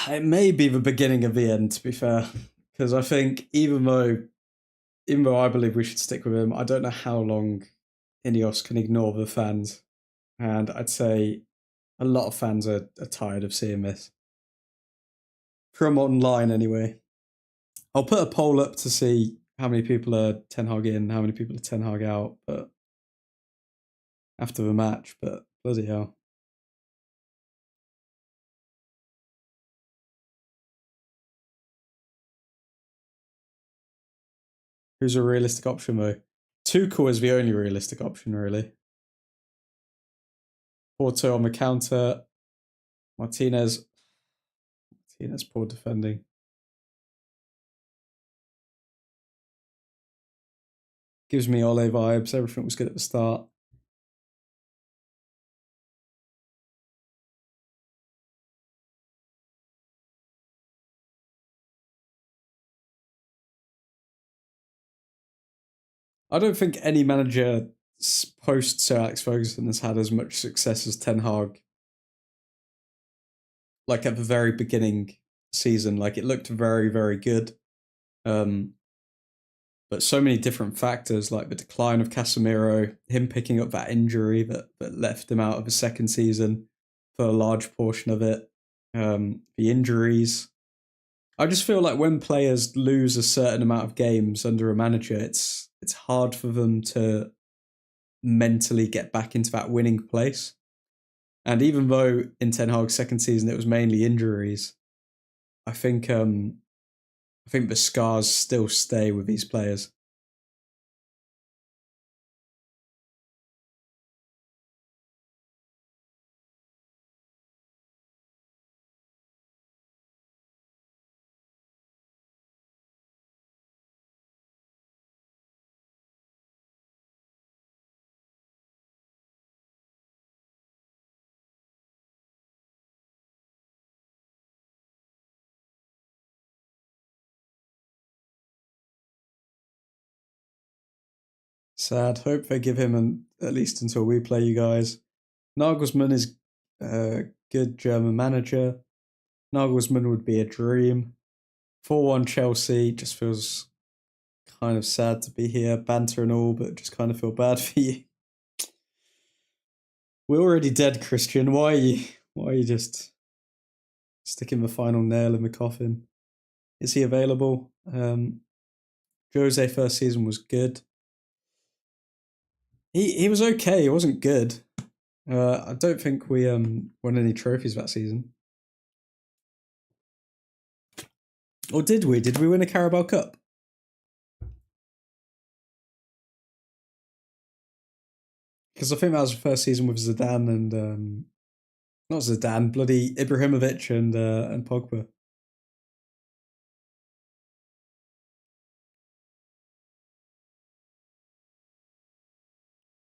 It may be the beginning of the end, to be fair. Because I think even though I believe we should stick with him, I don't know how long Ineos can ignore the fans. And I'd say a lot of fans are tired of seeing this. From online, anyway. I'll put a poll up to see how many people are Ten Hag in, how many people are Ten Hag out, but after the match, but bloody hell. Who's a realistic option, though? Tuchel is the only realistic option, really. Porto on the counter. Martinez, poor defending. Gives me Ole vibes. Everything was good at the start. I don't think any manager post Sir Alex Ferguson has had as much success as Ten Hag. Like at the very beginning season, like it looked very, very good. But so many different factors, like the decline of Casemiro, him picking up that injury that left him out of the second season for a large portion of it, the injuries. I just feel like when players lose a certain amount of games under a manager, it's hard for them to mentally get back into that winning place. And even though in Ten Hag's second season it was mainly injuries, I think the scars still stay with these players. Sad. Hope they give him at least until we play you guys. Nagelsmann is a good German manager. Nagelsmann would be a dream. 4-1 Chelsea just feels kind of sad to be here. Banter and all, but just kind of feel bad for you. We're already dead, Christian. Why are you just sticking the final nail in the coffin? Is he available? Jose first season was good. He was okay. He wasn't good. I don't think we won any trophies that season. Or did we? Did we win a Carabao Cup? Because I think that was the first season with Zidane and not Zidane, bloody Ibrahimovic and Pogba.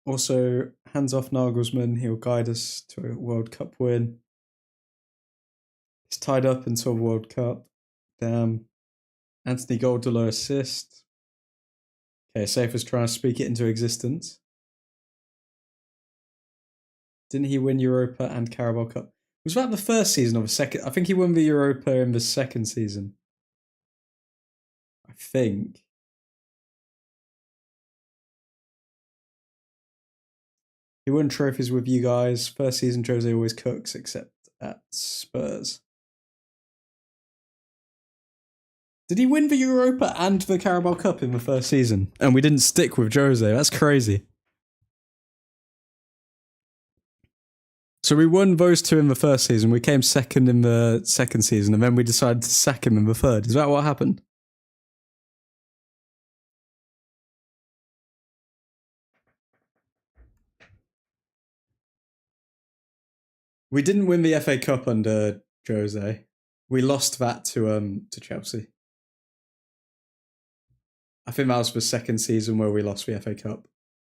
Also, hands off Nagelsmann. He'll guide us to a World Cup win. He's tied up until World Cup. Damn. Anthony Goldolo assist. Okay, Safe was trying to speak it into existence. Didn't he win Europa and Carabao Cup? Was that the first season or the second? I think he won the Europa in the second season. I think. He won trophies with you guys. First season, Jose always cooks, except at Spurs. Did he win the Europa and the Carabao Cup in the first season? And we didn't stick with Jose. That's crazy. So we won those two in the first season. We came second in the second season, and then we decided to sack him in the third. Is that what happened? We didn't win the FA Cup under Jose. We lost that to Chelsea. I think that was the second season where we lost the FA Cup.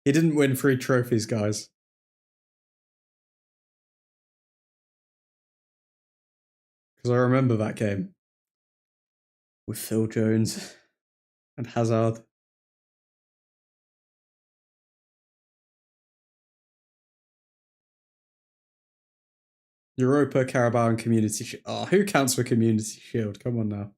He didn't win 3 trophies, guys. Because I remember that game with Phil Jones and Hazard. Europa, Carabao, and Community Shield. Oh, who counts for Community Shield? Come on now.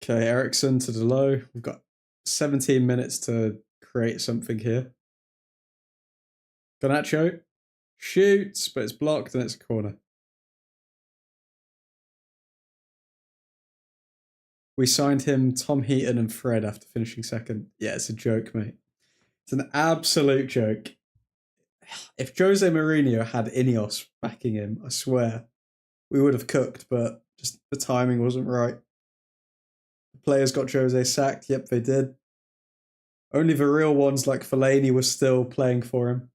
Okay, Ericsson to the low. We've got 17 minutes to create something here. Garnacho shoots, but it's blocked and it's a corner. We signed him, Tom Heaton and Fred after finishing second. Yeah, it's a joke, mate. It's an absolute joke. If Jose Mourinho had Ineos backing him, I swear, we would have cooked, but just the timing wasn't right. The players got Jose sacked. Yep, they did. Only the real ones like Fellaini was still playing for him.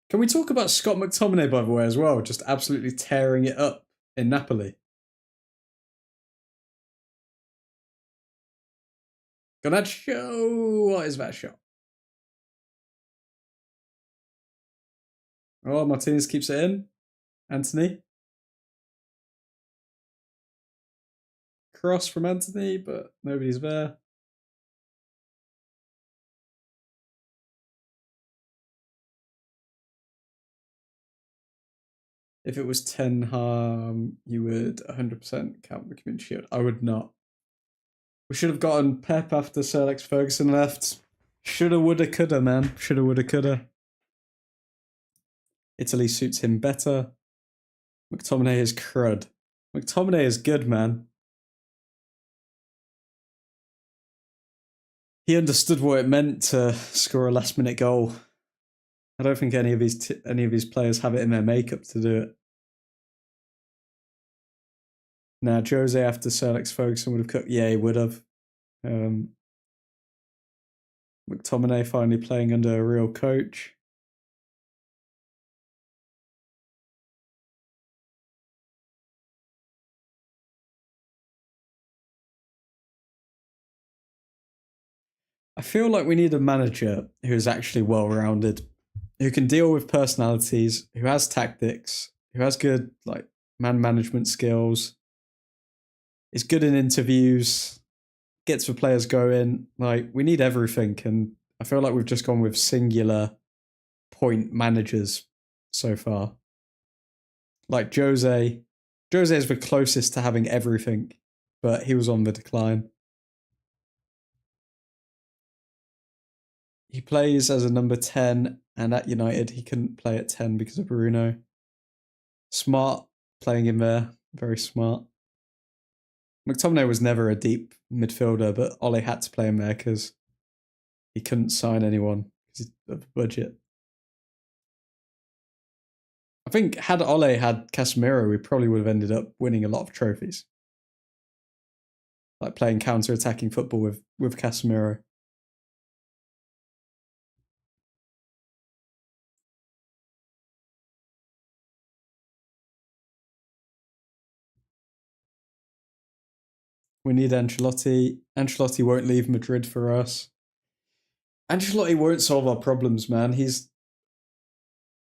Can we talk about Scott McTominay, by the way, as well? Just absolutely tearing it up in Napoli. Garnacho, what is that shot? Oh, Martinez keeps it in. Anthony. Cross from Anthony, but nobody's there. If it was 10 harm, you would 100% count the Community Shield. I would not. We should have gotten Pep after Sir Alex Ferguson left. Shoulda, woulda, coulda, man. Shoulda, woulda, coulda. Italy suits him better. McTominay is crud. McTominay is good, man. He understood what it meant to score a last-minute goal. I don't think any of these players have it in their makeup to do it. Now, Jose after Sir Alex Ferguson would have cooked. Yeah, he would have. McTominay finally playing under a real coach. I feel like we need a manager who is actually well-rounded, who can deal with personalities, who has tactics, who has good like man management skills, is good in interviews, gets the players going. Like, we need everything, and I feel like we've just gone with singular point managers so far. Like Jose is the closest to having everything, but he was on the decline. He plays as a number 10, and at United he couldn't play at 10 because of Bruno. Smart playing him there. Very smart. McTominay was never a deep midfielder, but Ole had to play him there because he couldn't sign anyone because of the budget. I think had Ole had Casemiro, we probably would have ended up winning a lot of trophies. Like playing counter-attacking football with Casemiro. We need Ancelotti. Ancelotti won't leave Madrid for us. Ancelotti won't solve our problems, man. He's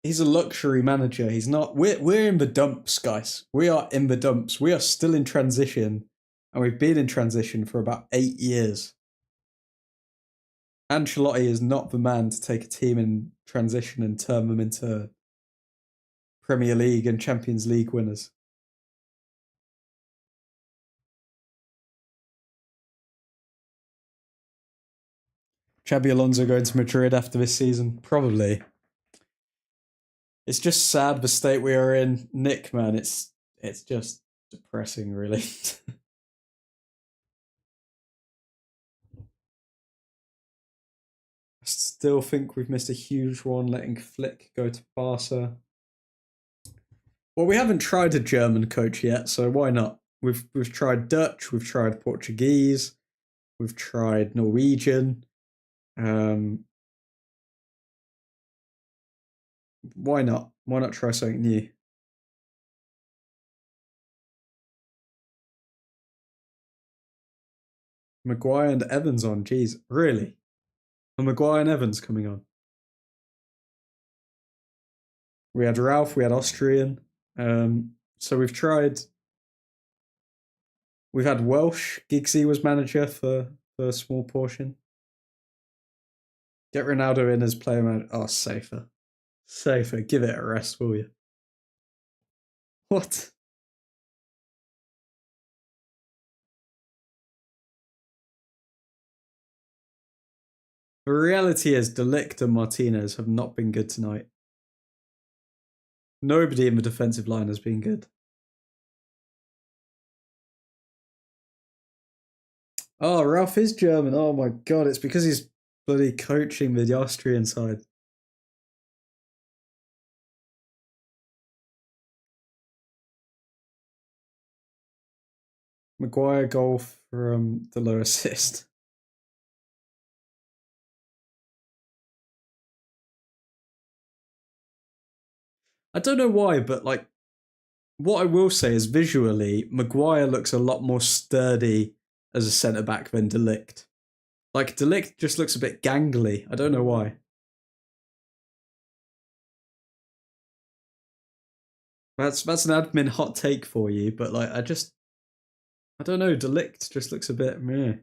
a luxury manager. He's not. We're in the dumps, guys. We are in the dumps. We are still in transition, and we've been in transition for about 8 years. Ancelotti is not the man to take a team in transition and turn them into Premier League and Champions League winners. Xabi Alonso going to Madrid after this season? Probably. It's just sad the state we are in. Nick, man, it's just depressing, really. I still think we've missed a huge one, letting Flick go to Barca. Well, we haven't tried a German coach yet, so why not? We've tried Dutch, we've tried Portuguese, we've tried Norwegian. Why not? Why not try something new? Maguire and Evans on, geez, really? Are Maguire and Evans coming on? We had Ralph, we had Austrian. So we've tried. We've had Welsh. Giggsy was manager for a small portion. Get Ronaldo in as player manager. Oh, safer. Safer. Give it a rest, will you? What? The reality is, De Ligt and Martinez have not been good tonight. Nobody in the defensive line has been good. Oh, Ralph is German. Oh my god, it's because he's bloody coaching the Austrian side. Maguire goal from the low assist. I don't know why, but like, what I will say is visually, Maguire looks a lot more sturdy as a centre back than De Ligt. Like, De Ligt just looks a bit gangly. I don't know why. That's an admin hot take for you, but like, I don't know. De Ligt just looks a bit meh.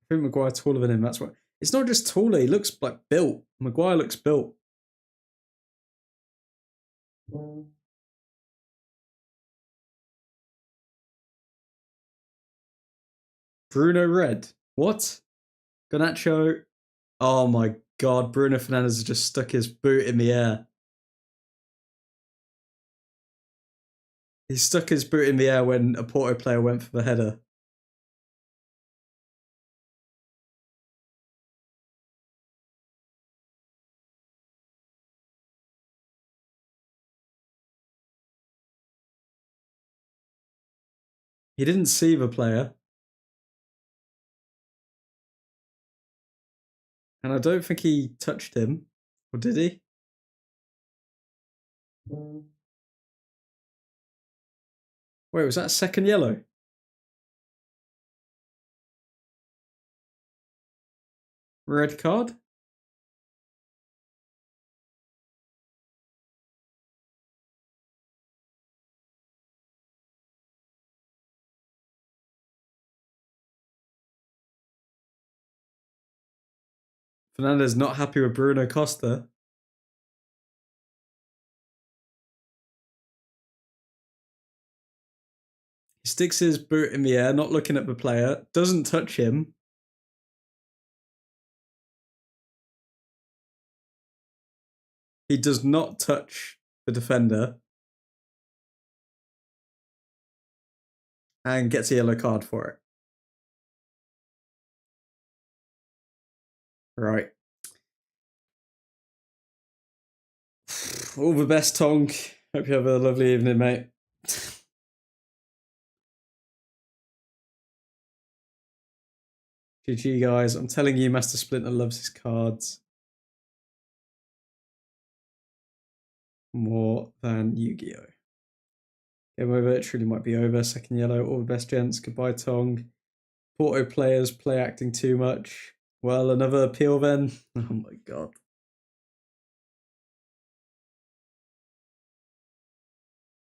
I think Maguire's taller than him. That's why. It's not just taller. He looks like built. Maguire looks built. Bruno Red. What? Garnacho. Oh my god. Bruno Fernandes has just stuck his boot in the air. He stuck his boot in the air when a Porto player went for the header. He didn't see the player. And I don't think he touched him. Or did he? Wait, was that a second yellow? Red card? Fernandes not happy with Bruno Costa. He sticks his boot in the air, not looking at the player, doesn't touch him. He does not touch the defender. And gets a yellow card for it. Right. All the best, Tong. Hope you have a lovely evening, mate. GG, guys. I'm telling you, Master Splinter loves his cards more than Yu-Gi-Oh! Game over. It truly might be over. Second yellow. All the best, gents. Goodbye, Tong. Porto players play acting too much. Well, another appeal then. Oh my god.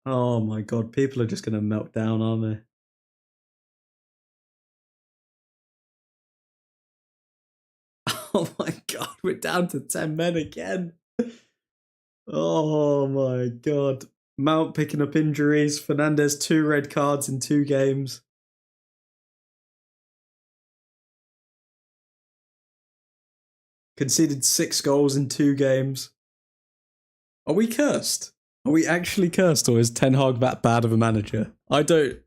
Oh my god. People are just going to melt down, aren't they? Oh my god. We're down to 10 men again. Oh my god. Mount picking up injuries. Fernandes 2 red cards in 2 games. Conceded 6 goals in 2 games. Are we cursed? Are we actually cursed, or is Ten Hag that bad of a manager? I don't...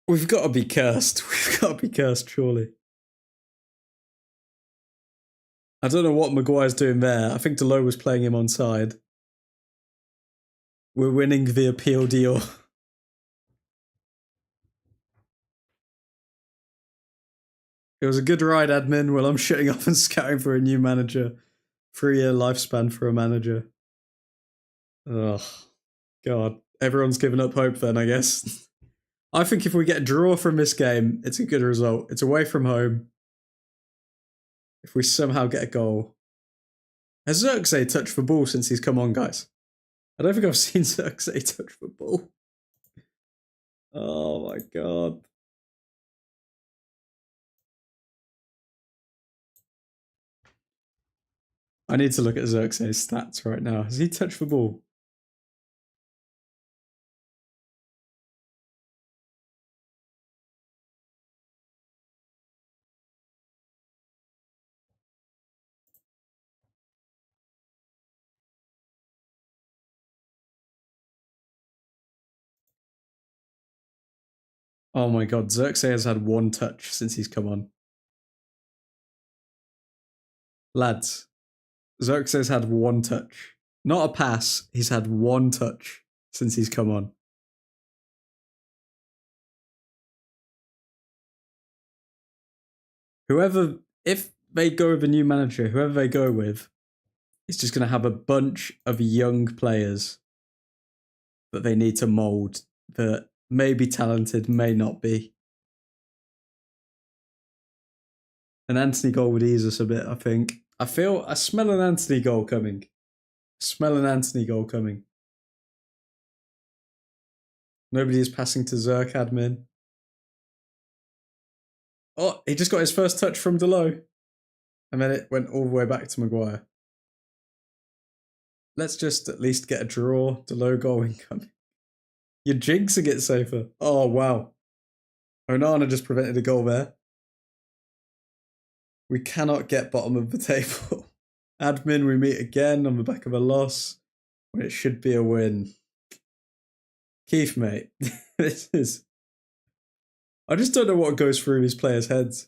We've got to be cursed. We've got to be cursed, surely. I don't know what Maguire's doing there. I think Delo was playing him on side. We're winning the appeal deal. It was a good ride, admin. Well, I'm shutting off and scouting for a new manager. 3-year lifespan for a manager. Oh, God. Everyone's given up hope then, I guess. I think if we get a draw from this game, it's a good result. It's away from home. If we somehow get a goal. Has Xerxes touched the ball since he's come on, guys? I don't think I've seen Xerxes touch the ball. Oh my god. I need to look at Xerxes' stats right now. Has he touched the ball? Oh my god, Xerxes has had 1 touch since he's come on. Lads, Xerxes had 1 touch. Not a pass, he's had 1 touch since he's come on. Whoever, if they go with a new manager, whoever they go with, is just going to have a bunch of young players that they need to mould that may be talented, may not be. An Anthony goal would ease us a bit, I think. I smell an Anthony goal coming. Smell an Anthony goal coming. Nobody is passing to Zerk, admin. Oh, he just got his first touch from Delo. And then it went all the way back to Maguire. Let's just at least get a draw. Delo goal incoming. You're jinxing it, Safer. Oh, wow. Onana just prevented a goal there. We cannot get bottom of the table. Admin, we meet again on the back of a loss when it should be a win. Keith, mate, this is... I just don't know what goes through these players' heads.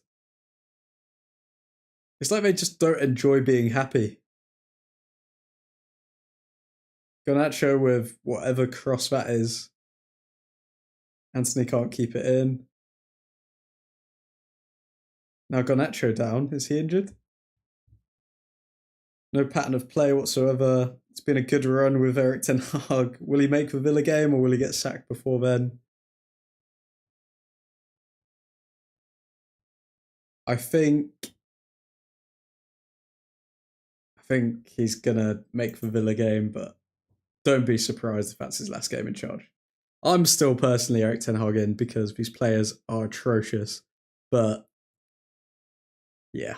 It's like they just don't enjoy being happy. Garnacho with whatever cross that is. Anthony can't keep it in. Now Garnacho down. Is he injured? No pattern of play whatsoever. It's been a good run with Erik ten Hag. Will he make the Villa game or will he get sacked before then? I think he's gonna make the Villa game, but don't be surprised if that's his last game in charge. I'm still personally Erik ten Hag in because these players are atrocious. But yeah.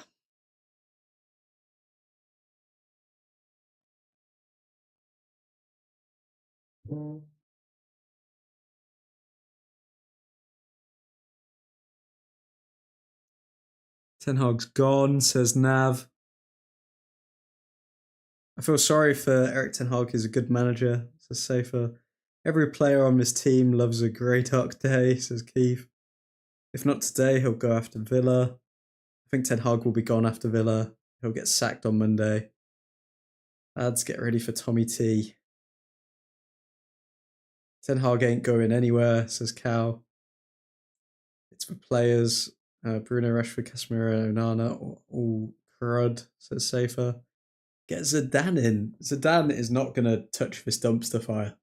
Ten Hag's gone, says Nav. I feel sorry for Eric Ten Hag. He's a good manager, says Safer. Every player on this team loves a great arc day, says Keith. If not today, he'll go after Villa. I think Ten Hag will be gone after Villa. He'll get sacked on Monday. Ads, get ready for Tommy T. Ten Hag ain't going anywhere, says Cal. It's for players. Bruno, Rashford, Casemiro, Onana, all crud, says Safer. Get Zidane in. Zidane is not going to touch this dumpster fire.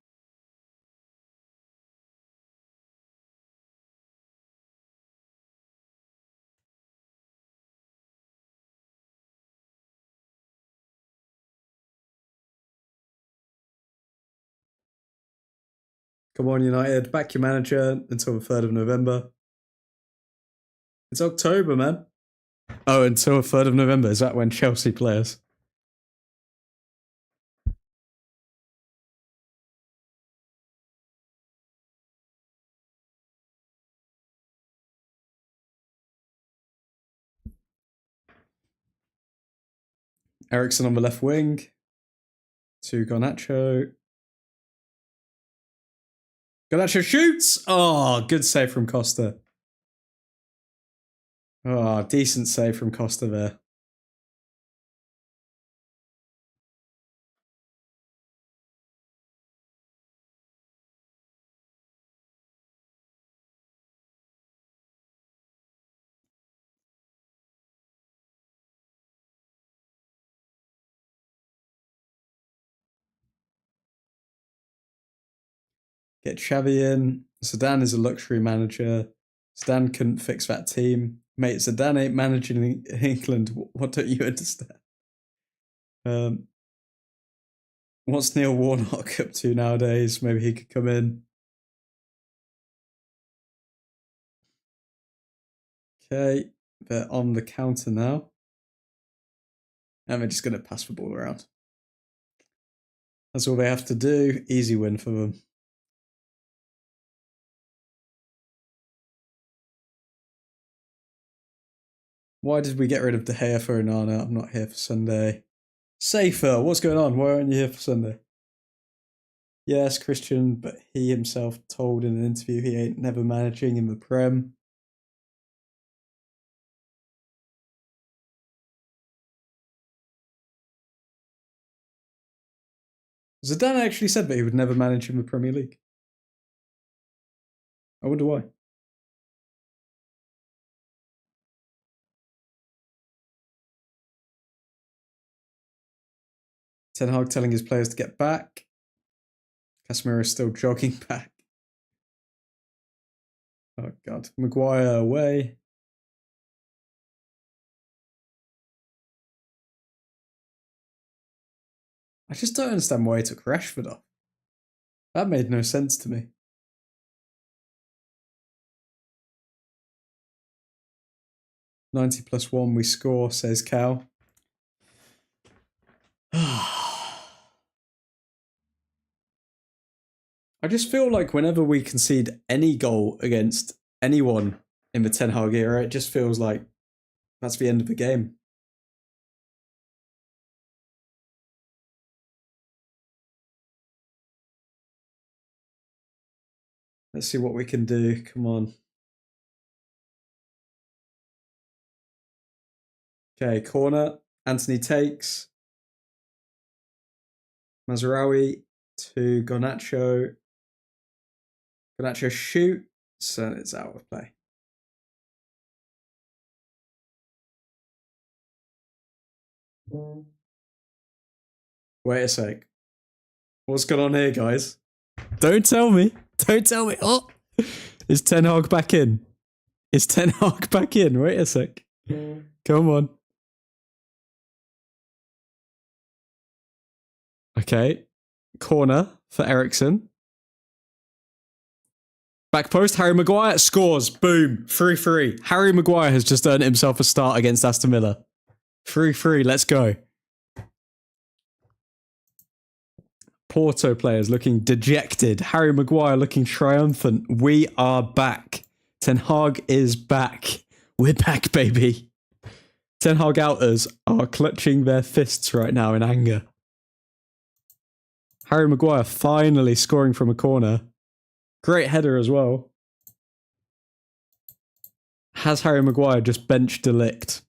Come on, United. Back your manager until the 3rd of November. It's October, man. Oh, until the 3rd of November. Is that when Chelsea plays? Eriksen on the left wing. To Garnacho. Garnacho shoots! Oh, good save from Costa. Oh, decent save from Costa there. Get Xavi in. Zidane is a luxury manager. Zidane couldn't fix that team. Mate, Zidane ain't managing England. What don't you understand? What's Neil Warnock up to nowadays? Maybe he could come in. Okay, they're on the counter now. And they're just going to pass the ball around. That's all they have to do. Easy win for them. Why did we get rid of De Gea for Onana? I'm not here for Sunday. Safer, what's going on? Why aren't you here for Sunday? Yes, Christian, but he himself told in an interview he ain't never managing in the Prem. Zidane actually said that he would never manage in the Premier League. I wonder why. Ten Hag telling his players to get back. Casemiro is still jogging back. Oh, God. Maguire away. I just don't understand why he took Rashford off. That made no sense to me. +90+1 we score, says Cal. I just feel like whenever we concede any goal against anyone in the Ten Hag era, it just feels like that's the end of the game. Let's see what we can do. Come on. Okay, corner. Anthony takes. Mazraoui to Garnacho. Garnacho shoots, and it's out of play. Wait a sec. What's going on here, guys? Don't tell me. Don't tell me. Oh, is Ten Hag back in? Is Ten Hag back in? Wait a sec. Come on. Okay. Corner for Eriksen. Back post, Harry Maguire scores. Boom. 3-3. Harry Maguire has just earned himself a start against Aston Villa. 3-3. Let's go. Porto players looking dejected. Harry Maguire looking triumphant. We are back. Ten Hag is back. We're back, baby. Ten Hag outers are clutching their fists right now in anger. Harry Maguire finally scoring from a corner. Great header as well. Has Harry Maguire just benched De Ligt?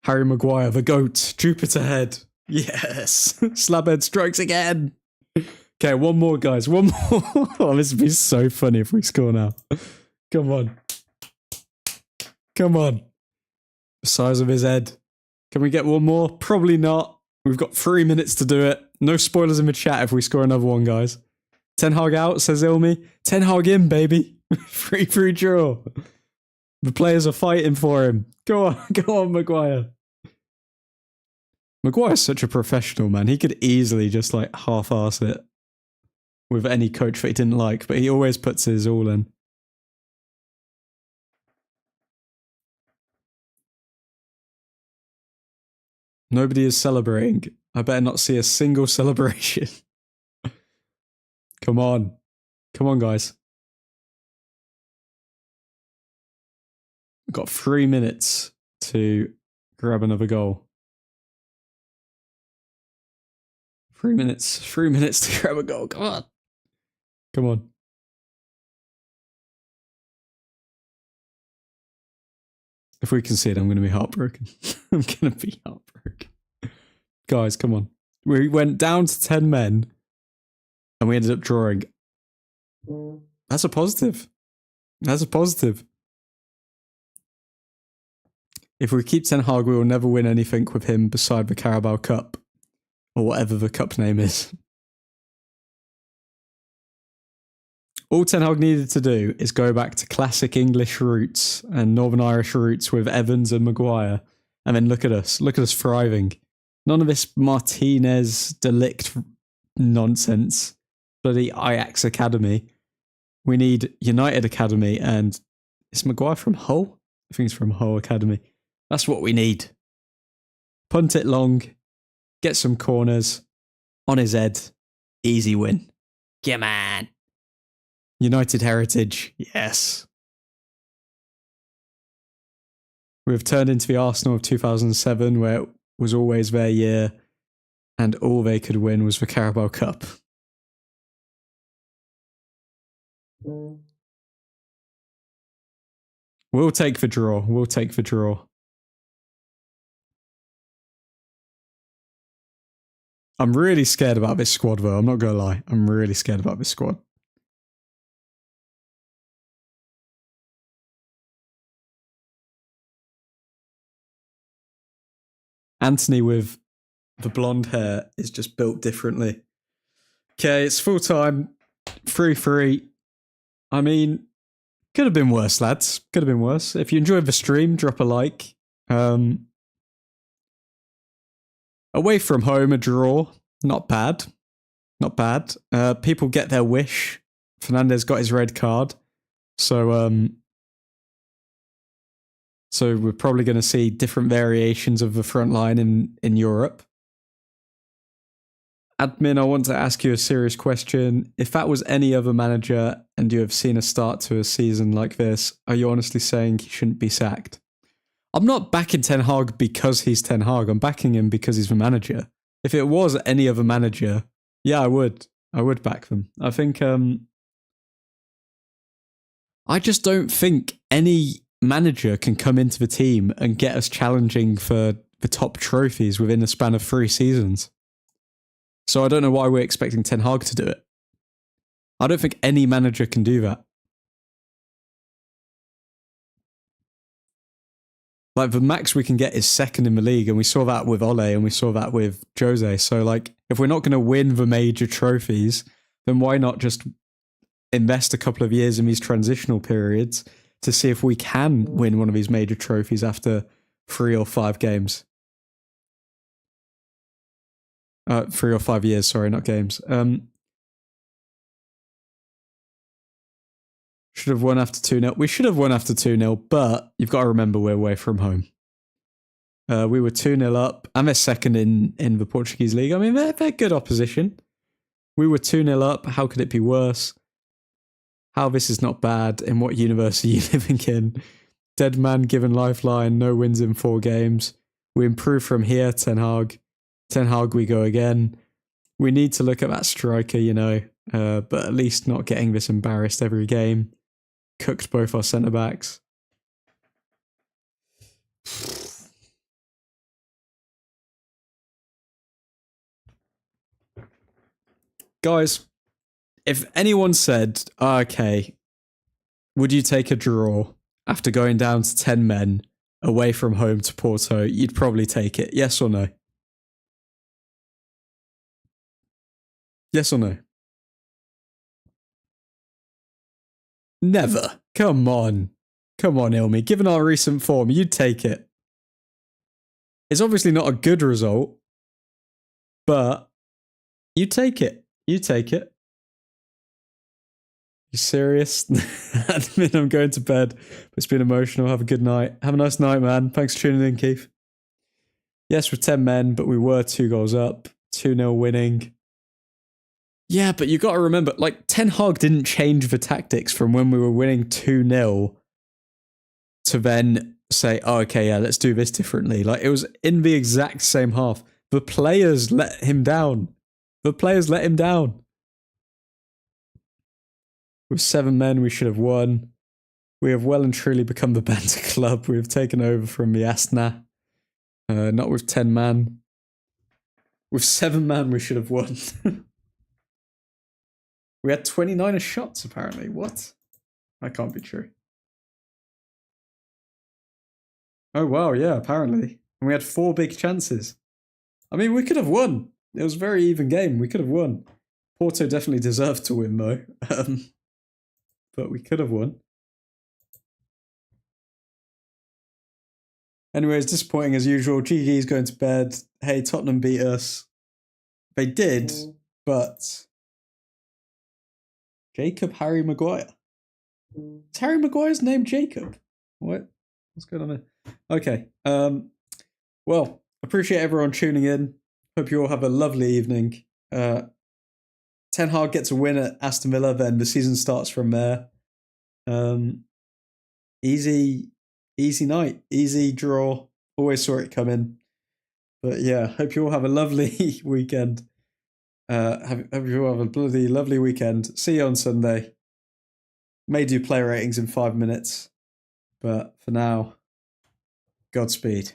Harry Maguire, the GOAT. Jupiter head. Yes. Slabhead strikes again. Okay, one more, guys. One more. Oh, this would be so funny if we score now. Come on. Come on. The size of his head. Can we get one more? Probably not. We've got 3 minutes to do it. No spoilers in the chat if we score another one, guys. Ten Hag out, says Ilmi. Ten Hag in, baby. 3-3 draw. The players are fighting for him. Go on, Maguire. Maguire's such a professional, man. He could easily just like half-arse it with any coach that he didn't like, but he always puts his all in. Nobody is celebrating. I better not see a single celebration. Come on. Come on, guys. We've got 3 minutes to grab another goal. 3 minutes. 3 minutes to grab a goal. Come on. Come on. If we concede, I'm going to be heartbroken. I'm going to be heartbroken. Guys, come on. We went down to 10 men and we ended up drawing. That's a positive. That's a positive. If we keep Ten Hag, we will never win anything with him beside the Carabao Cup. Or whatever the cup name is. All Ten Hag needed to do is go back to classic English roots and Northern Irish roots with Evans and Maguire. And then look at us. Look at us thriving. None of this Martinez De Ligt nonsense. Bloody Ajax Academy. We need United Academy and... Is Maguire from Hull? I think it's from Hull Academy. That's what we need. Punt it long. Get some corners. On his head. Easy win. Yeah, man. United heritage. Yes. We've turned into the Arsenal of 2007 where it was always their year and all they could win was the Carabao Cup. We'll take the draw. We'll take the draw. I'm really scared about this squad, though. I'm not going to lie. I'm really scared about this squad. Anthony with the blonde hair is just built differently. Okay, it's full time. 3-3. I mean, could have been worse, lads. Could have been worse. If you enjoyed the stream, drop a like. Away from home, a draw. Not bad. Not bad. People get their wish. Fernandez got his red card. So we're probably going to see different variations of the front line in Europe. Admin, I want to ask you a serious question. If that was any other manager and you have seen a start to a season like this, are you honestly saying he shouldn't be sacked? I'm not backing Ten Hag because he's Ten Hag. I'm backing him because he's the manager. If it was any other manager, yeah, I would. I would back them. I think... I just don't think any manager can come into the team and get us challenging for the top trophies within a span of 3 seasons. So I don't know why we're expecting Ten Hag to do it. I don't think any manager can do that. Like, the max we can get is second in the league, and we saw that with Ole, and we saw that with Jose. So, like, if we're not going to win the major trophies, then why not just invest a couple of years in these transitional periods to see if we can win one of these major trophies after 3 or 5 games? 3 or 5 years, sorry, not games. Should have won after 2-0. We should have won after 2-0, but you've got to remember we're away from home. We were 2-0 up, and they're second in the Portuguese league. I mean, they're good opposition. We were 2-0 up. How could it be worse? How this is not bad. In what universe are you living in? Dead man given lifeline. No wins in 4 games. We improve from here, Ten Hag. Ten Hag, we go again. We need to look at that striker, you know, but at least not getting this embarrassed every game. Cooked both our centre-backs. Guys, if anyone said, okay, would you take a draw after going down to 10 men away from home to Porto, you'd probably take it. Yes or no? Yes or no? Never. Come on. Come on, Ilmi. Given our recent form, you'd take it. It's obviously not a good result, but you take it. You take it. You serious? Admin, I'm going to bed. It's been emotional. Have a good night. Have a nice night, man. Thanks for tuning in, Keith. Yes, we're 10 men, but we were 2 goals up. 2-0 winning. Yeah, but you got to remember, like, Ten Hag didn't change the tactics from when we were winning 2-0 to then say, oh, okay, yeah, let's do this differently. Like, it was in the exact same half. The players let him down. The players let him down. With 7 men, we should have won. We have well and truly become the banter club. We have taken over from the Asna. Not with 10 man. With 7 man, we should have won. We had 29 shots, apparently. What? That can't be true. Oh, wow, yeah, apparently. And we had 4 big chances. I mean, we could have won. It was a very even game. We could have won. Porto definitely deserved to win, though. But we could have won. Anyway, it's disappointing as usual. GG's going to bed. Hey, Tottenham beat us. They did, but... Jacob Harry Maguire. Is Harry Maguire's name Jacob? What? What's going on there? Okay. Well, appreciate everyone tuning in. Hope you all have a lovely evening. Ten Hag gets a win at Aston Villa, then the season starts from there. Easy night, easy draw. Always saw it coming. But yeah, hope you all have a lovely weekend. Hope you all have a bloody lovely weekend. See you on Sunday. May do player ratings in 5 minutes. But for now, Godspeed.